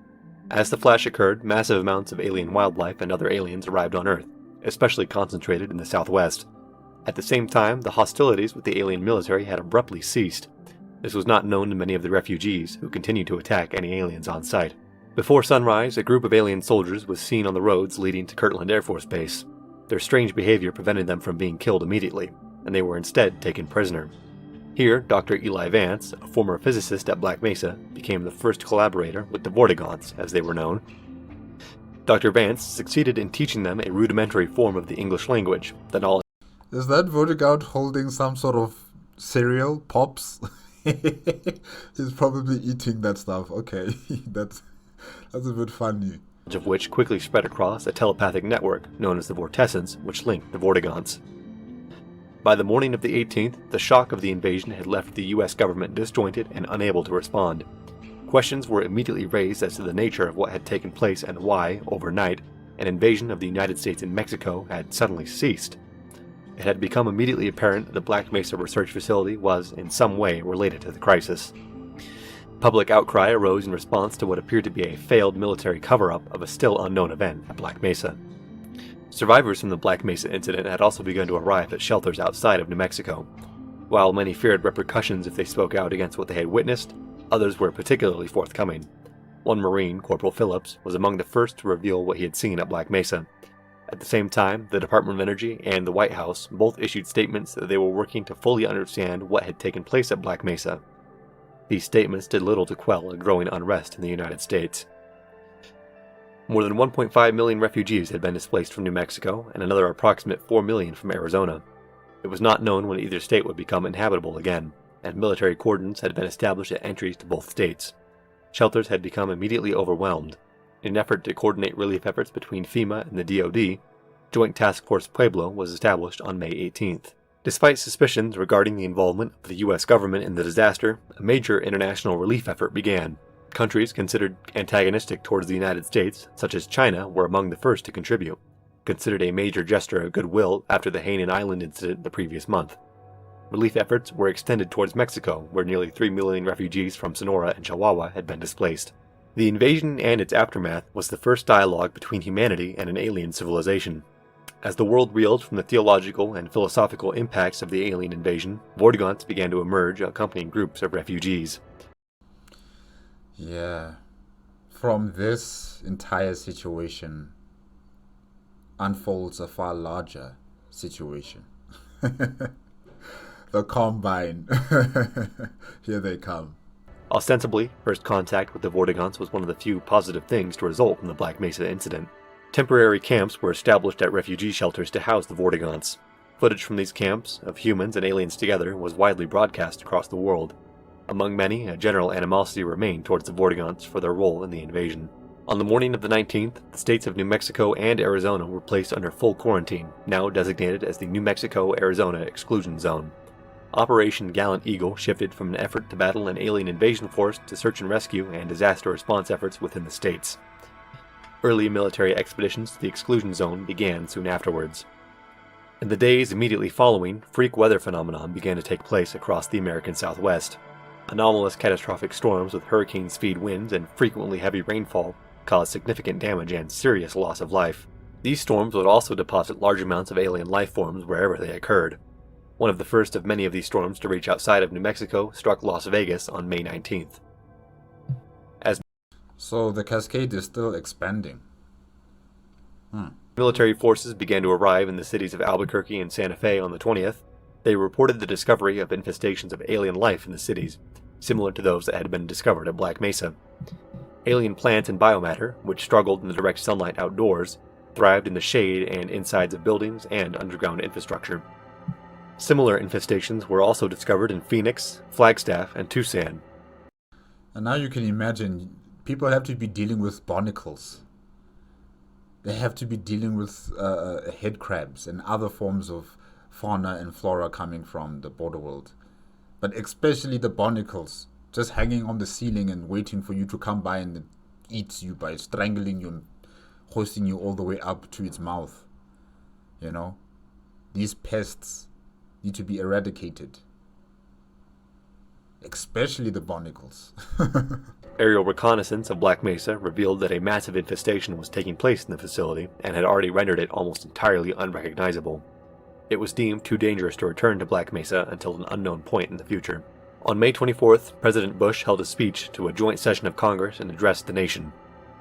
Speaker 2: As the flash occurred, massive amounts of alien wildlife and other aliens arrived on Earth, especially concentrated in the southwest. At the same time, the hostilities with the alien military had abruptly ceased. This was not known to many of the refugees, who continued to attack any aliens on sight. Before sunrise, a group of alien soldiers was seen on the roads leading to Kirtland Air Force Base. Their strange behavior prevented them from being killed immediately, and they were instead taken prisoner. Here, Dr. Eli Vance, a former physicist at Black Mesa, became the first collaborator with the Vortigaunts, as they were known. Dr. Vance succeeded in teaching them a rudimentary form of the English language, the knowledge.
Speaker 1: Is that Vortigaunt holding some sort of cereal? Pops? He's probably eating that stuff. Okay, that's a bit funny.
Speaker 2: Of which quickly spread across a telepathic network known as the Vortessence, which linked the Vortigaunts. By the morning of the 18th, the shock of the invasion had left the US government disjointed and unable to respond. Questions were immediately raised as to the nature of what had taken place and why, overnight, an invasion of the United States in Mexico had suddenly ceased. It had become immediately apparent that the Black Mesa research facility was in some way related to the crisis. Public outcry arose in response to what appeared to be a failed military cover-up of a still unknown event at Black Mesa. Survivors from the Black Mesa incident had also begun to arrive at shelters outside of New Mexico. While many feared repercussions if they spoke out against what they had witnessed, others were particularly forthcoming. One Marine, Corporal Phillips, was among the first to reveal what he had seen at Black Mesa. At the same time, the Department of Energy and the White House both issued statements that they were working to fully understand what had taken place at Black Mesa. These statements did little to quell a growing unrest in the United States. More than 1.5 million refugees had been displaced from New Mexico, and another approximate 4 million from Arizona. It was not known when either state would become inhabitable again, and military cordons had been established at entries to both states. Shelters had become immediately overwhelmed. In an effort to coordinate relief efforts between FEMA and the DoD, Joint Task Force Pueblo was established on May 18th. Despite suspicions regarding the involvement of the U.S. government in the disaster, a major international relief effort began. Countries considered antagonistic towards the United States, such as China, were among the first to contribute, considered a major gesture of goodwill after the Hainan Island incident the previous month. Relief efforts were extended towards Mexico, where nearly 3 million refugees from Sonora and Chihuahua had been displaced. The invasion and its aftermath was the first dialogue between humanity and an alien civilization. As the world reeled from the theological and philosophical impacts of the alien invasion, Vortigaunts began to emerge accompanying groups of refugees.
Speaker 1: Yeah. From this entire situation unfolds a far larger situation. The Combine. Here they come.
Speaker 2: Ostensibly, first contact with the Vortigaunts was one of the few positive things to result from the Black Mesa incident. Temporary camps were established at refugee shelters to house the Vortigaunts. Footage from these camps, of humans and aliens together, was widely broadcast across the world. Among many, a general animosity remained towards the Vortigaunts for their role in the invasion. On the morning of the 19th, the states of New Mexico and Arizona were placed under full quarantine, now designated as the New Mexico-Arizona Exclusion Zone. Operation Gallant Eagle shifted from an effort to battle an alien invasion force to search and rescue and disaster response efforts within the states. Early military expeditions to the exclusion zone began soon afterwards. In the days immediately following, freak weather phenomenon began to take place across the American Southwest. Anomalous catastrophic storms with hurricane-speed winds and frequently heavy rainfall caused significant damage and serious loss of life. These storms would also deposit large amounts of alien life forms wherever they occurred. One of the first of many of these storms to reach outside of New Mexico struck Las Vegas on May 19th.
Speaker 1: So the cascade is still expanding.
Speaker 2: Military forces began to arrive in the cities of Albuquerque and Santa Fe on the 20th. They reported the discovery of infestations of alien life in the cities, similar to those that had been discovered at Black Mesa. Alien plants and biomatter, which struggled in the direct sunlight outdoors, thrived in the shade and insides of buildings and underground infrastructure. Similar infestations were also discovered in Phoenix, Flagstaff, and Tucson.
Speaker 1: And now you can imagine, people have to be dealing with barnacles. They have to be dealing with head crabs and other forms of fauna and flora coming from the border world. But especially the barnacles, just hanging on the ceiling and waiting for you to come by and it eats you by strangling you and hoisting you all the way up to its mouth. You know, these pests need to be eradicated, especially the barnacles.
Speaker 2: Aerial reconnaissance of Black Mesa revealed that a massive infestation was taking place in the facility and had already rendered it almost entirely unrecognizable. It was deemed too dangerous to return to Black Mesa until an unknown point in the future. On May 24th, President Bush held a speech to a joint session of Congress and addressed the nation.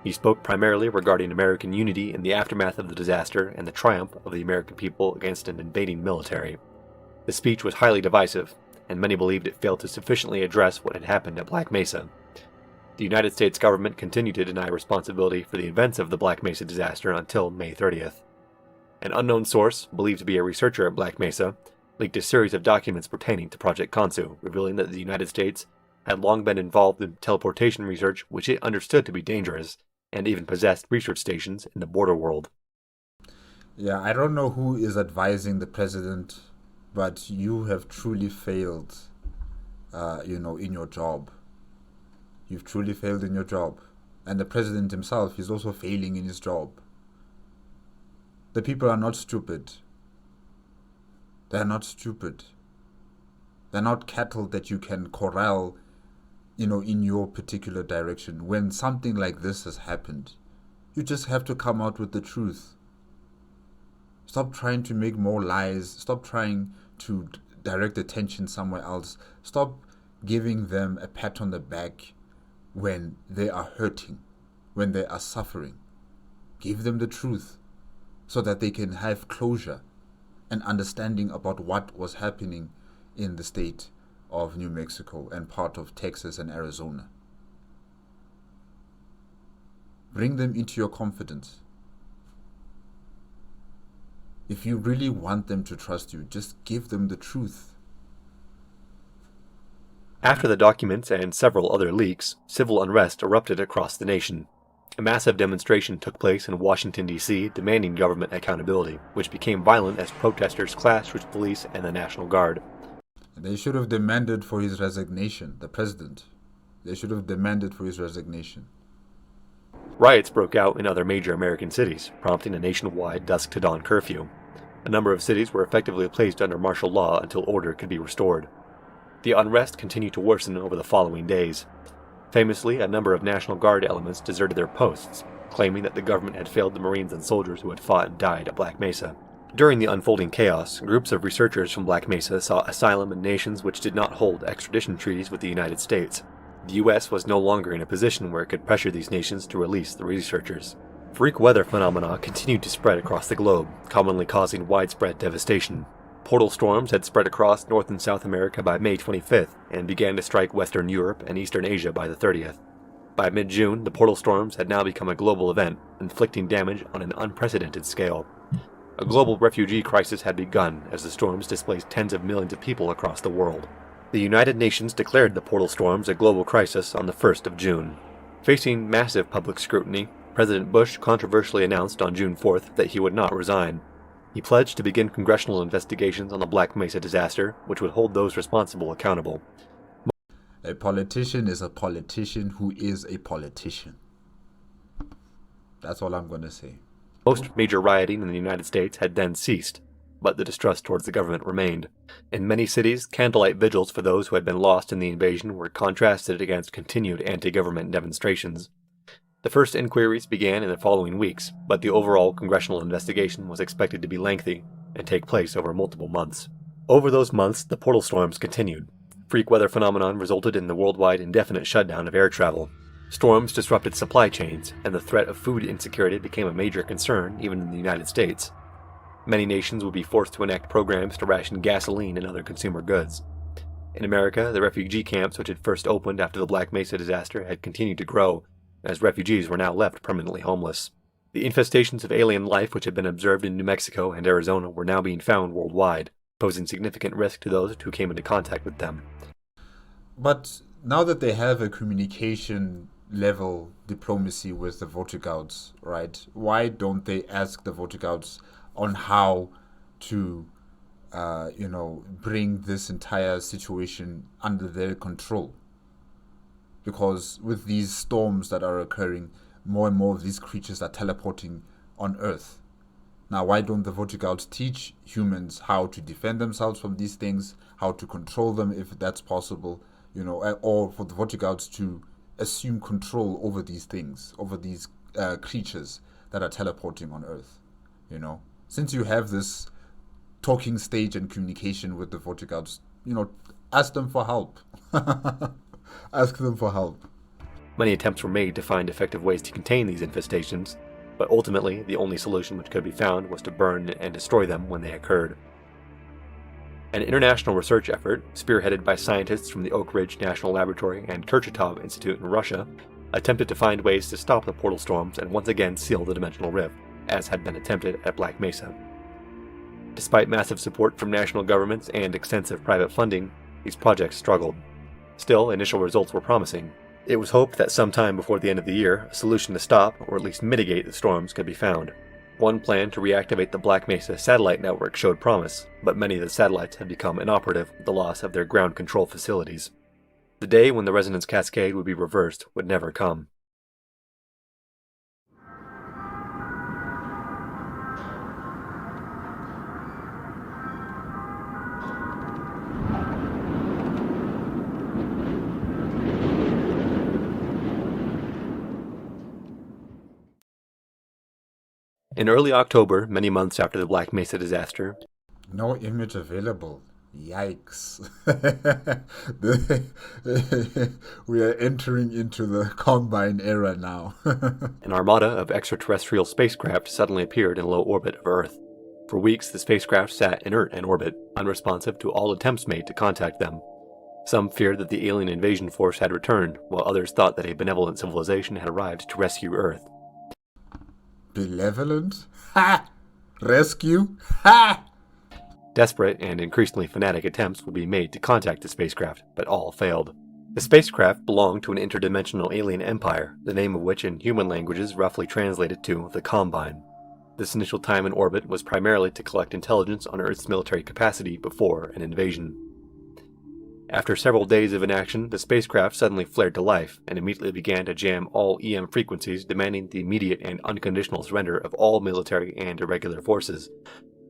Speaker 2: He spoke primarily regarding American unity in the aftermath of the disaster and the triumph of the American people against an invading military. The speech was highly divisive, and many believed it failed to sufficiently address what had happened at Black Mesa. The United States government continued to deny responsibility for the events of the Black Mesa disaster until May 30th. An unknown source, believed to be a researcher at Black Mesa, leaked a series of documents pertaining to Project Kansu, revealing that the United States had long been involved in teleportation research which it understood to be dangerous, and even possessed research stations in the border world.
Speaker 1: Yeah, I don't know who is advising the president, but you have truly failed, in your job. You've truly failed in your job. And the president himself is also failing in his job. The people are not stupid. They're not stupid. They're not cattle that you can corral, in your particular direction. When something like this has happened, you just have to come out with the truth. Stop trying to make more lies. Stop trying to direct attention somewhere else. Stop giving them a pat on the back when they are hurting, when they are suffering. Give them the truth so that they can have closure and understanding about what was happening in the state of New Mexico and part of Texas and Arizona. Bring them into your confidence. If you really want them to trust you, just give them the truth.
Speaker 2: After the documents and several other leaks, civil unrest erupted across the nation. A massive demonstration took place in Washington, D.C., demanding government accountability, which became violent as protesters clashed with police and the National Guard.
Speaker 1: They should have demanded for his resignation, the president. They should have demanded for his resignation.
Speaker 2: Riots broke out in other major American cities, prompting a nationwide dusk-to-dawn curfew. A number of cities were effectively placed under martial law until order could be restored. The unrest continued to worsen over the following days. Famously, a number of National Guard elements deserted their posts, claiming that the government had failed the Marines and soldiers who had fought and died at Black Mesa. During the unfolding chaos, groups of researchers from Black Mesa sought asylum in nations which did not hold extradition treaties with the United States. The U.S. was no longer in a position where it could pressure these nations to release the researchers. Freak weather phenomena continued to spread across the globe, commonly causing widespread devastation. Portal storms had spread across North and South America by May 25th and began to strike Western Europe and Eastern Asia by the 30th. By mid-June, the portal storms had now become a global event, inflicting damage on an unprecedented scale. A global refugee crisis had begun as the storms displaced tens of millions of people across the world. The United Nations declared the portal storms a global crisis on the 1st of June. Facing massive public scrutiny, President Bush controversially announced on June 4th that he would not resign. He pledged to begin congressional investigations on the Black Mesa disaster, which would hold those responsible accountable.
Speaker 1: A politician is a politician who is a politician. That's all I'm going to say.
Speaker 2: Most major rioting in the United States had then ceased, but the distrust towards the government remained. In many cities, candlelight vigils for those who had been lost in the invasion were contrasted against continued anti-government demonstrations. The first inquiries began in the following weeks, but the overall congressional investigation was expected to be lengthy and take place over multiple months. Over those months, the portal storms continued. Freak weather phenomenon resulted in the worldwide indefinite shutdown of air travel. Storms disrupted supply chains, and the threat of food insecurity became a major concern even in the United States. Many nations would be forced to enact programs to ration gasoline and other consumer goods. In America, the refugee camps which had first opened after the Black Mesa disaster had continued to grow, as refugees were now left permanently homeless. The infestations of alien life which had been observed in New Mexico and Arizona were now being found worldwide, posing significant risk to those who came into contact with them.
Speaker 1: But now that they have a communication level diplomacy with the voter guards, right? Why don't they ask the voter guards on how to, bring this entire situation under their control? because with these storms that are occurring, more and more of these creatures are teleporting on Earth. Now, why don't the Vortigaunts teach humans how to defend themselves from these things, how to control them if that's possible, or for the Vortigaunts to assume control over these things, over these creatures that are teleporting on Earth, Since you have this talking stage and communication with the Vortigaunts, ask them for help. Ask them for help.
Speaker 2: Many attempts were made to find effective ways to contain these infestations, but ultimately the only solution which could be found was to burn and destroy them when they occurred. An international research effort, spearheaded by scientists from the Oak Ridge National Laboratory and Kurchatov Institute in Russia, attempted to find ways to stop the portal storms and once again seal the dimensional rift, as had been attempted at Black Mesa. Despite massive support from national governments and extensive private funding, these projects struggled. Still, initial results were promising. It was hoped that sometime before the end of the year, a solution to stop, or at least mitigate the storms could be found. One plan to reactivate the Black Mesa satellite network showed promise, but many of the satellites had become inoperative with the loss of their ground control facilities. The day when the resonance cascade would be reversed would never come. In early October, many months after the Black Mesa disaster,
Speaker 1: no image available. Yikes. We are entering into the Combine era now.
Speaker 2: an armada of extraterrestrial spacecraft suddenly appeared in low orbit of Earth. For weeks, the spacecraft sat inert in orbit, unresponsive to all attempts made to contact them. Some feared that the alien invasion force had returned, while others thought that a benevolent civilization had arrived to rescue Earth.
Speaker 1: Benevolent? Ha! Rescue? Ha!
Speaker 2: Desperate and increasingly fanatic attempts would be made to contact the spacecraft, but all failed. The spacecraft belonged to an interdimensional alien empire, the name of which in human languages roughly translated to the Combine. This initial time in orbit was primarily to collect intelligence on Earth's military capacity before an invasion. After several days of inaction, the spacecraft suddenly flared to life and immediately began to jam all EM frequencies, demanding the immediate and unconditional surrender of all military and irregular forces,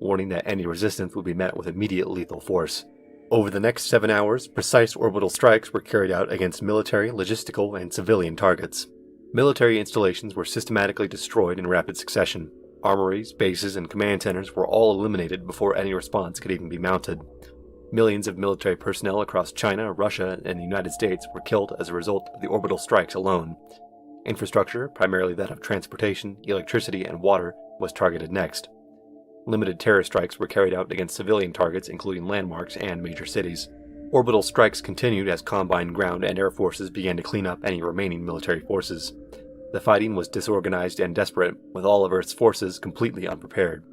Speaker 2: warning that any resistance would be met with immediate lethal force. Over the next 7 hours, precise orbital strikes were carried out against military, logistical, and civilian targets. Military installations were systematically destroyed in rapid succession. Armories, bases, and command centers were all eliminated before any response could even be mounted. Millions of military personnel across China, Russia, and the United States were killed as a result of the orbital strikes alone. Infrastructure, primarily that of transportation, electricity, and water, was targeted next. Limited terror strikes were carried out against civilian targets, including landmarks and major cities. Orbital strikes continued as Combine ground and air forces began to clean up any remaining military forces. The fighting was disorganized and desperate, with all of Earth's forces completely unprepared.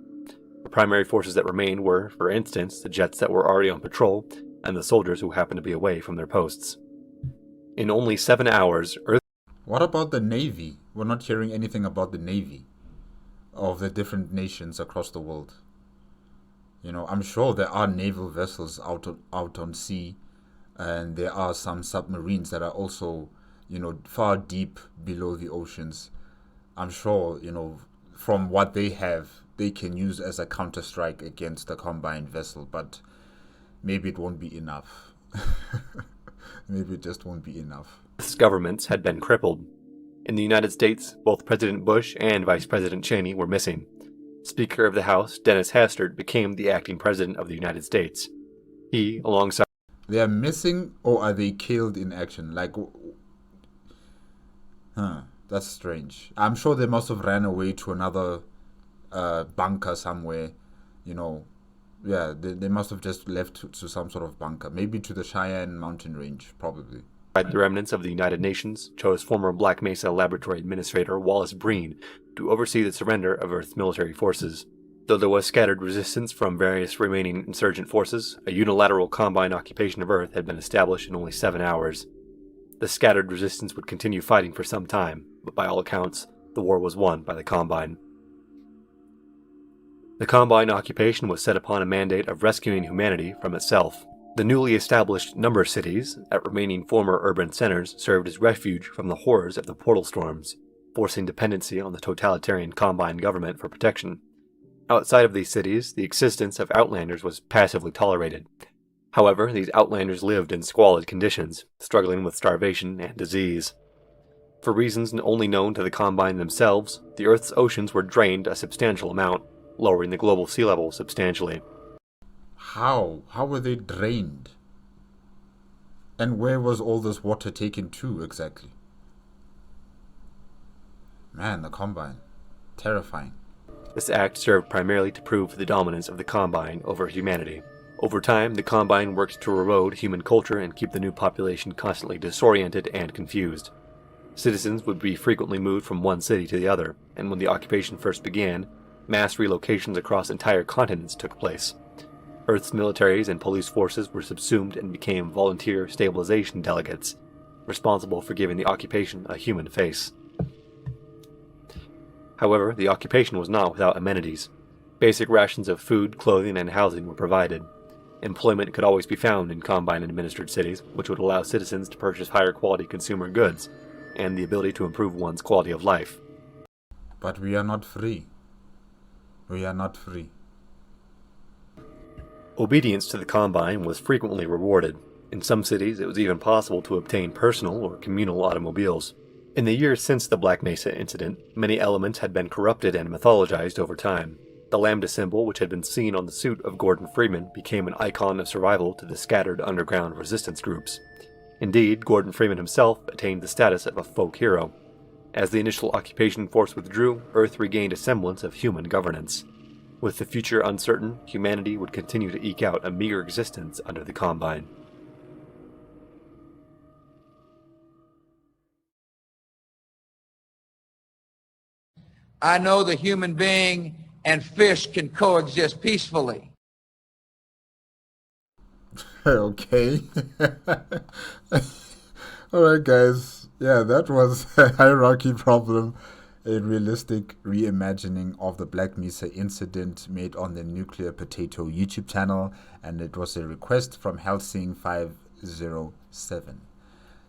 Speaker 2: The primary forces that remained were, for instance, the jets that were already on patrol, and the soldiers who happened to be away from their posts. In only 7 hours, Earth...
Speaker 1: What about the Navy? We're not hearing anything about the Navy of the different nations across the world. I'm sure there are naval vessels out on sea, and there are some submarines that are also, far deep below the oceans. I'm sure, from what they have, they can use as a counter-strike against the Combined vessel, but maybe it won't be enough. Maybe it just won't be enough.
Speaker 2: Governments had been crippled. In the United States, both President Bush and Vice President Cheney were missing. Speaker of the House, Dennis Hastert, became the acting President of the United States. He, alongside...
Speaker 1: They are missing, or are they killed in action? That's strange. I'm sure they must have ran away to another bunker somewhere, Yeah, they must have just left to some sort of bunker. Maybe to the Cheyenne mountain range, probably.
Speaker 2: The remnants of the United Nations chose former Black Mesa Laboratory Administrator Wallace Breen to oversee the surrender of Earth's military forces. Though there was scattered resistance from various remaining insurgent forces, a unilateral Combine occupation of Earth had been established in only 7 hours. The scattered resistance would continue fighting for some time, but by all accounts, the war was won by the Combine. The Combine occupation was set upon a mandate of rescuing humanity from itself. The newly established number cities at remaining former urban centers served as refuge from the horrors of the portal storms, forcing dependency on the totalitarian Combine government for protection. Outside of these cities, the existence of outlanders was passively tolerated. However, these outlanders lived in squalid conditions, struggling with starvation and disease. For reasons only known to the Combine themselves, the Earth's oceans were drained a substantial amount, lowering the global sea level substantially.
Speaker 1: How? How were they drained? And where was all this water taken to exactly? Man, the Combine. Terrifying.
Speaker 2: This act served primarily to prove the dominance of the Combine over humanity. Over time, the Combine worked to erode human culture and keep the new population constantly disoriented and confused. Citizens would be frequently moved from one city to the other, and when the occupation first began, mass relocations across entire continents took place. Earth's militaries and police forces were subsumed and became volunteer stabilization delegates, responsible for giving the occupation a human face. However, the occupation was not without amenities. Basic rations of food, clothing, and housing were provided. Employment could always be found in Combine-administered cities, which would allow citizens to purchase higher-quality consumer goods, and the ability to improve one's quality of life.
Speaker 1: But we are not free. We are not free.
Speaker 2: Obedience to the Combine was frequently rewarded. In some cities, it was even possible to obtain personal or communal automobiles. In the years since the Black Mesa incident, many elements had been corrupted and mythologized over time. The lambda symbol, which had been seen on the suit of Gordon Freeman, became an icon of survival to the scattered underground resistance groups. Indeed, Gordon Freeman himself attained the status of a folk hero. As the initial occupation force withdrew, Earth regained a semblance of human governance. With the future uncertain, humanity would continue to eke out a meager existence under the Combine.
Speaker 6: I know the human being and fish can coexist peacefully.
Speaker 1: Okay. Alright guys, yeah, that was a hierarchy problem, a realistic reimagining of the Black Mesa incident made on the NuclearPotato YouTube channel, and it was a request from Helsing 507.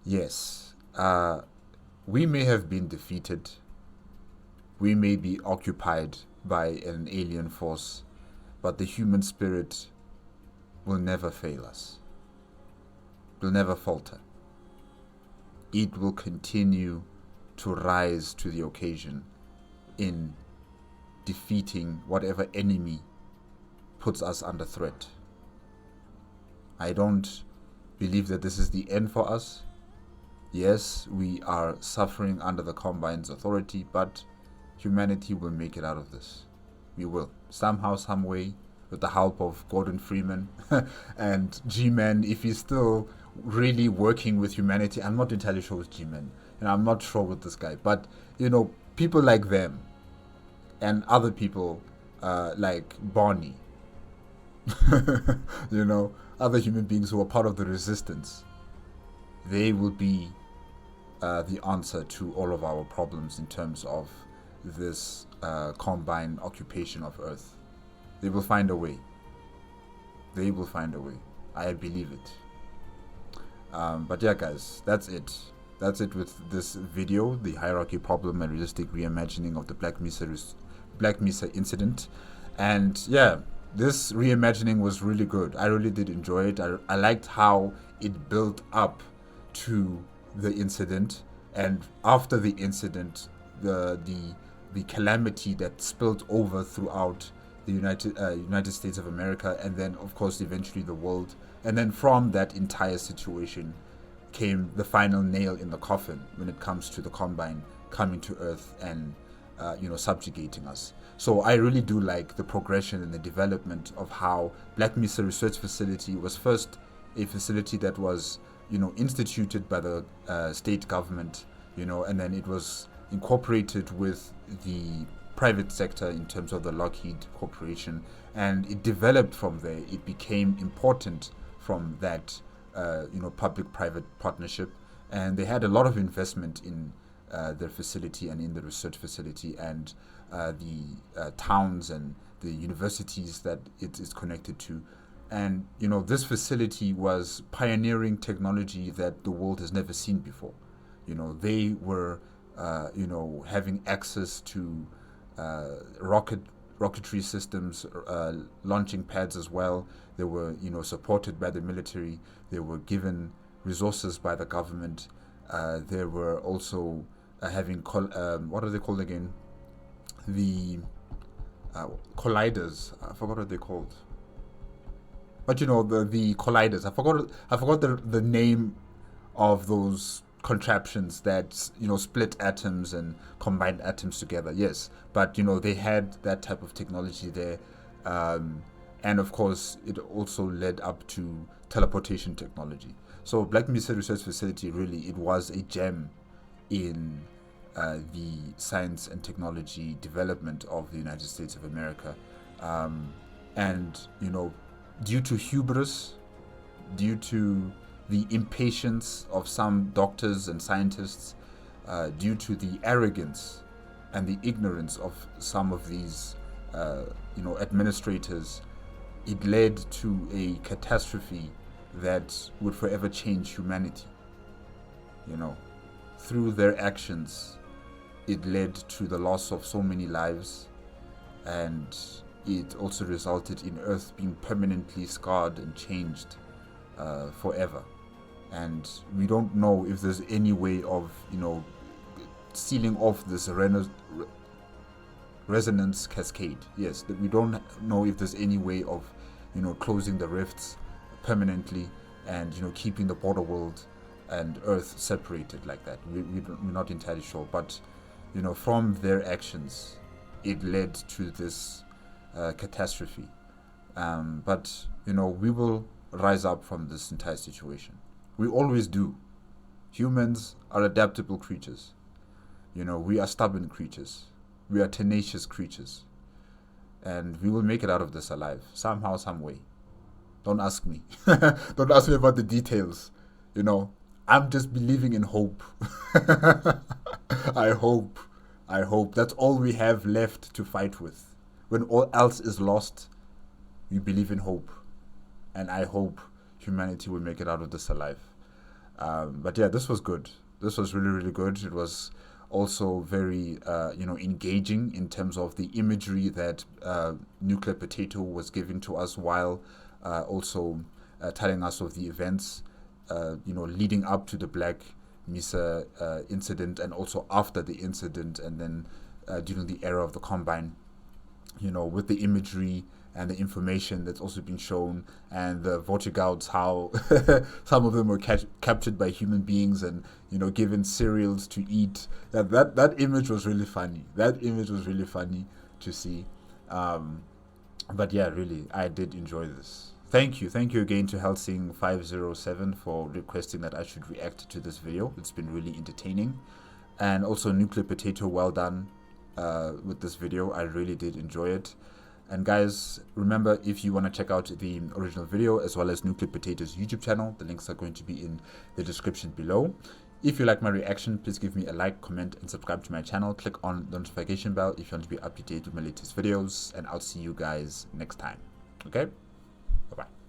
Speaker 1: Yes, we may have been defeated, we may be occupied by an alien force, but the human spirit will never fail us, will never falter. It will continue to rise to the occasion in defeating whatever enemy puts us under threat. I don't believe that this is the end for us. Yes, we are suffering under the Combine's authority, but humanity will make it out of this. We will. Somehow, some way, with the help of Gordon Freeman and G-Man, if he's still really working with humanity. I'm not entirely sure with G-Man, and I'm not sure with this guy, but you know, people like them and other people like Barney, you know, other human beings who are part of the resistance, they will be the answer to all of our problems in terms of this Combine occupation of Earth. They will find a way. They will find a way. I believe it. But yeah, guys, that's it. That's it with this video, the hierarchy problem and realistic reimagining of the Black Mesa incident. And yeah, this reimagining was really good. I really did enjoy it. I liked how it built up to the incident, and after the incident, the calamity that spilled over throughout the United States of America, and then of course eventually the world. And then from that entire situation came the final nail in the coffin when it comes to the Combine coming to Earth and subjugating us. So I really do like the progression and the development of how Black Mesa Research Facility was first a facility that was instituted by the state government, and then it was incorporated with the private sector in terms of the Lockheed Corporation, and it developed from there. It became important from that public-private partnership, and they had a lot of investment in their facility and in the research facility and the towns and the universities that it is connected to. And, you know, this facility was pioneering technology that the world has never seen before. You know, they were, you know, having access to rocketry systems, launching pads as well. They were, you know, supported by the military. They were given resources by the government. They were also having, what are they called again? The colliders. I forgot what they're called. But you know, the colliders. I forgot the name of those contraptions that, you know, split atoms and combined atoms together. Yes, but you know, they had that type of technology there, and of course it also led up to teleportation technology. So Black Mesa Research Facility, really, it was a gem in the science and technology development of the United States of America, and you know, due to hubris, due to the impatience of some doctors and scientists, due to the arrogance and the ignorance of some of these, you know, administrators, it led to a catastrophe that would forever change humanity. You know, through their actions, it led to the loss of so many lives, and it also resulted in Earth being permanently scarred and changed forever. And we don't know if there's any way of, you know, sealing off this resonance cascade. Yes, that we don't know if there's any way of, you know, closing the rifts permanently and, you know, keeping the border world and Earth separated like that. We're not entirely sure, but you know, from their actions, it led to this catastrophe. But you know, we will rise up from this entire situation. We always do. Humans are adaptable creatures. You know, we are stubborn creatures. We are tenacious creatures. And we will make it out of this alive, somehow, some way. Don't ask me. Don't ask me about the details. You know, I'm just believing in hope. I hope. That's all we have left to fight with. When all else is lost, we believe in hope. And I hope humanity will make it out of this alive. But yeah, this was good. This was really, really good. It was also very, you know, engaging in terms of the imagery that NuclearPotato was giving to us, while also telling us of the events, you know, leading up to the Black Mesa incident, and also after the incident, and then during the era of the Combine, you know, with the imagery and the information that's also been shown, and the Vortigouts, how some of them were captured by human beings and, you know, given cereals to eat. That image was really funny. That image was really funny to see. But yeah, really, I did enjoy this. Thank you again to Helsing507 for requesting that I should react to this video. It's been really entertaining. And also NuclearPotato, well done with this video. I really did enjoy it. And guys, remember, if you want to check out the original video as well as NuclearPotato's YouTube channel, the links are going to be in the description below. If you like my reaction, please give me a like, comment, and subscribe to my channel. Click on the notification bell if you want to be up to date with my latest videos, and I'll see you guys next time. Okay? Bye-bye.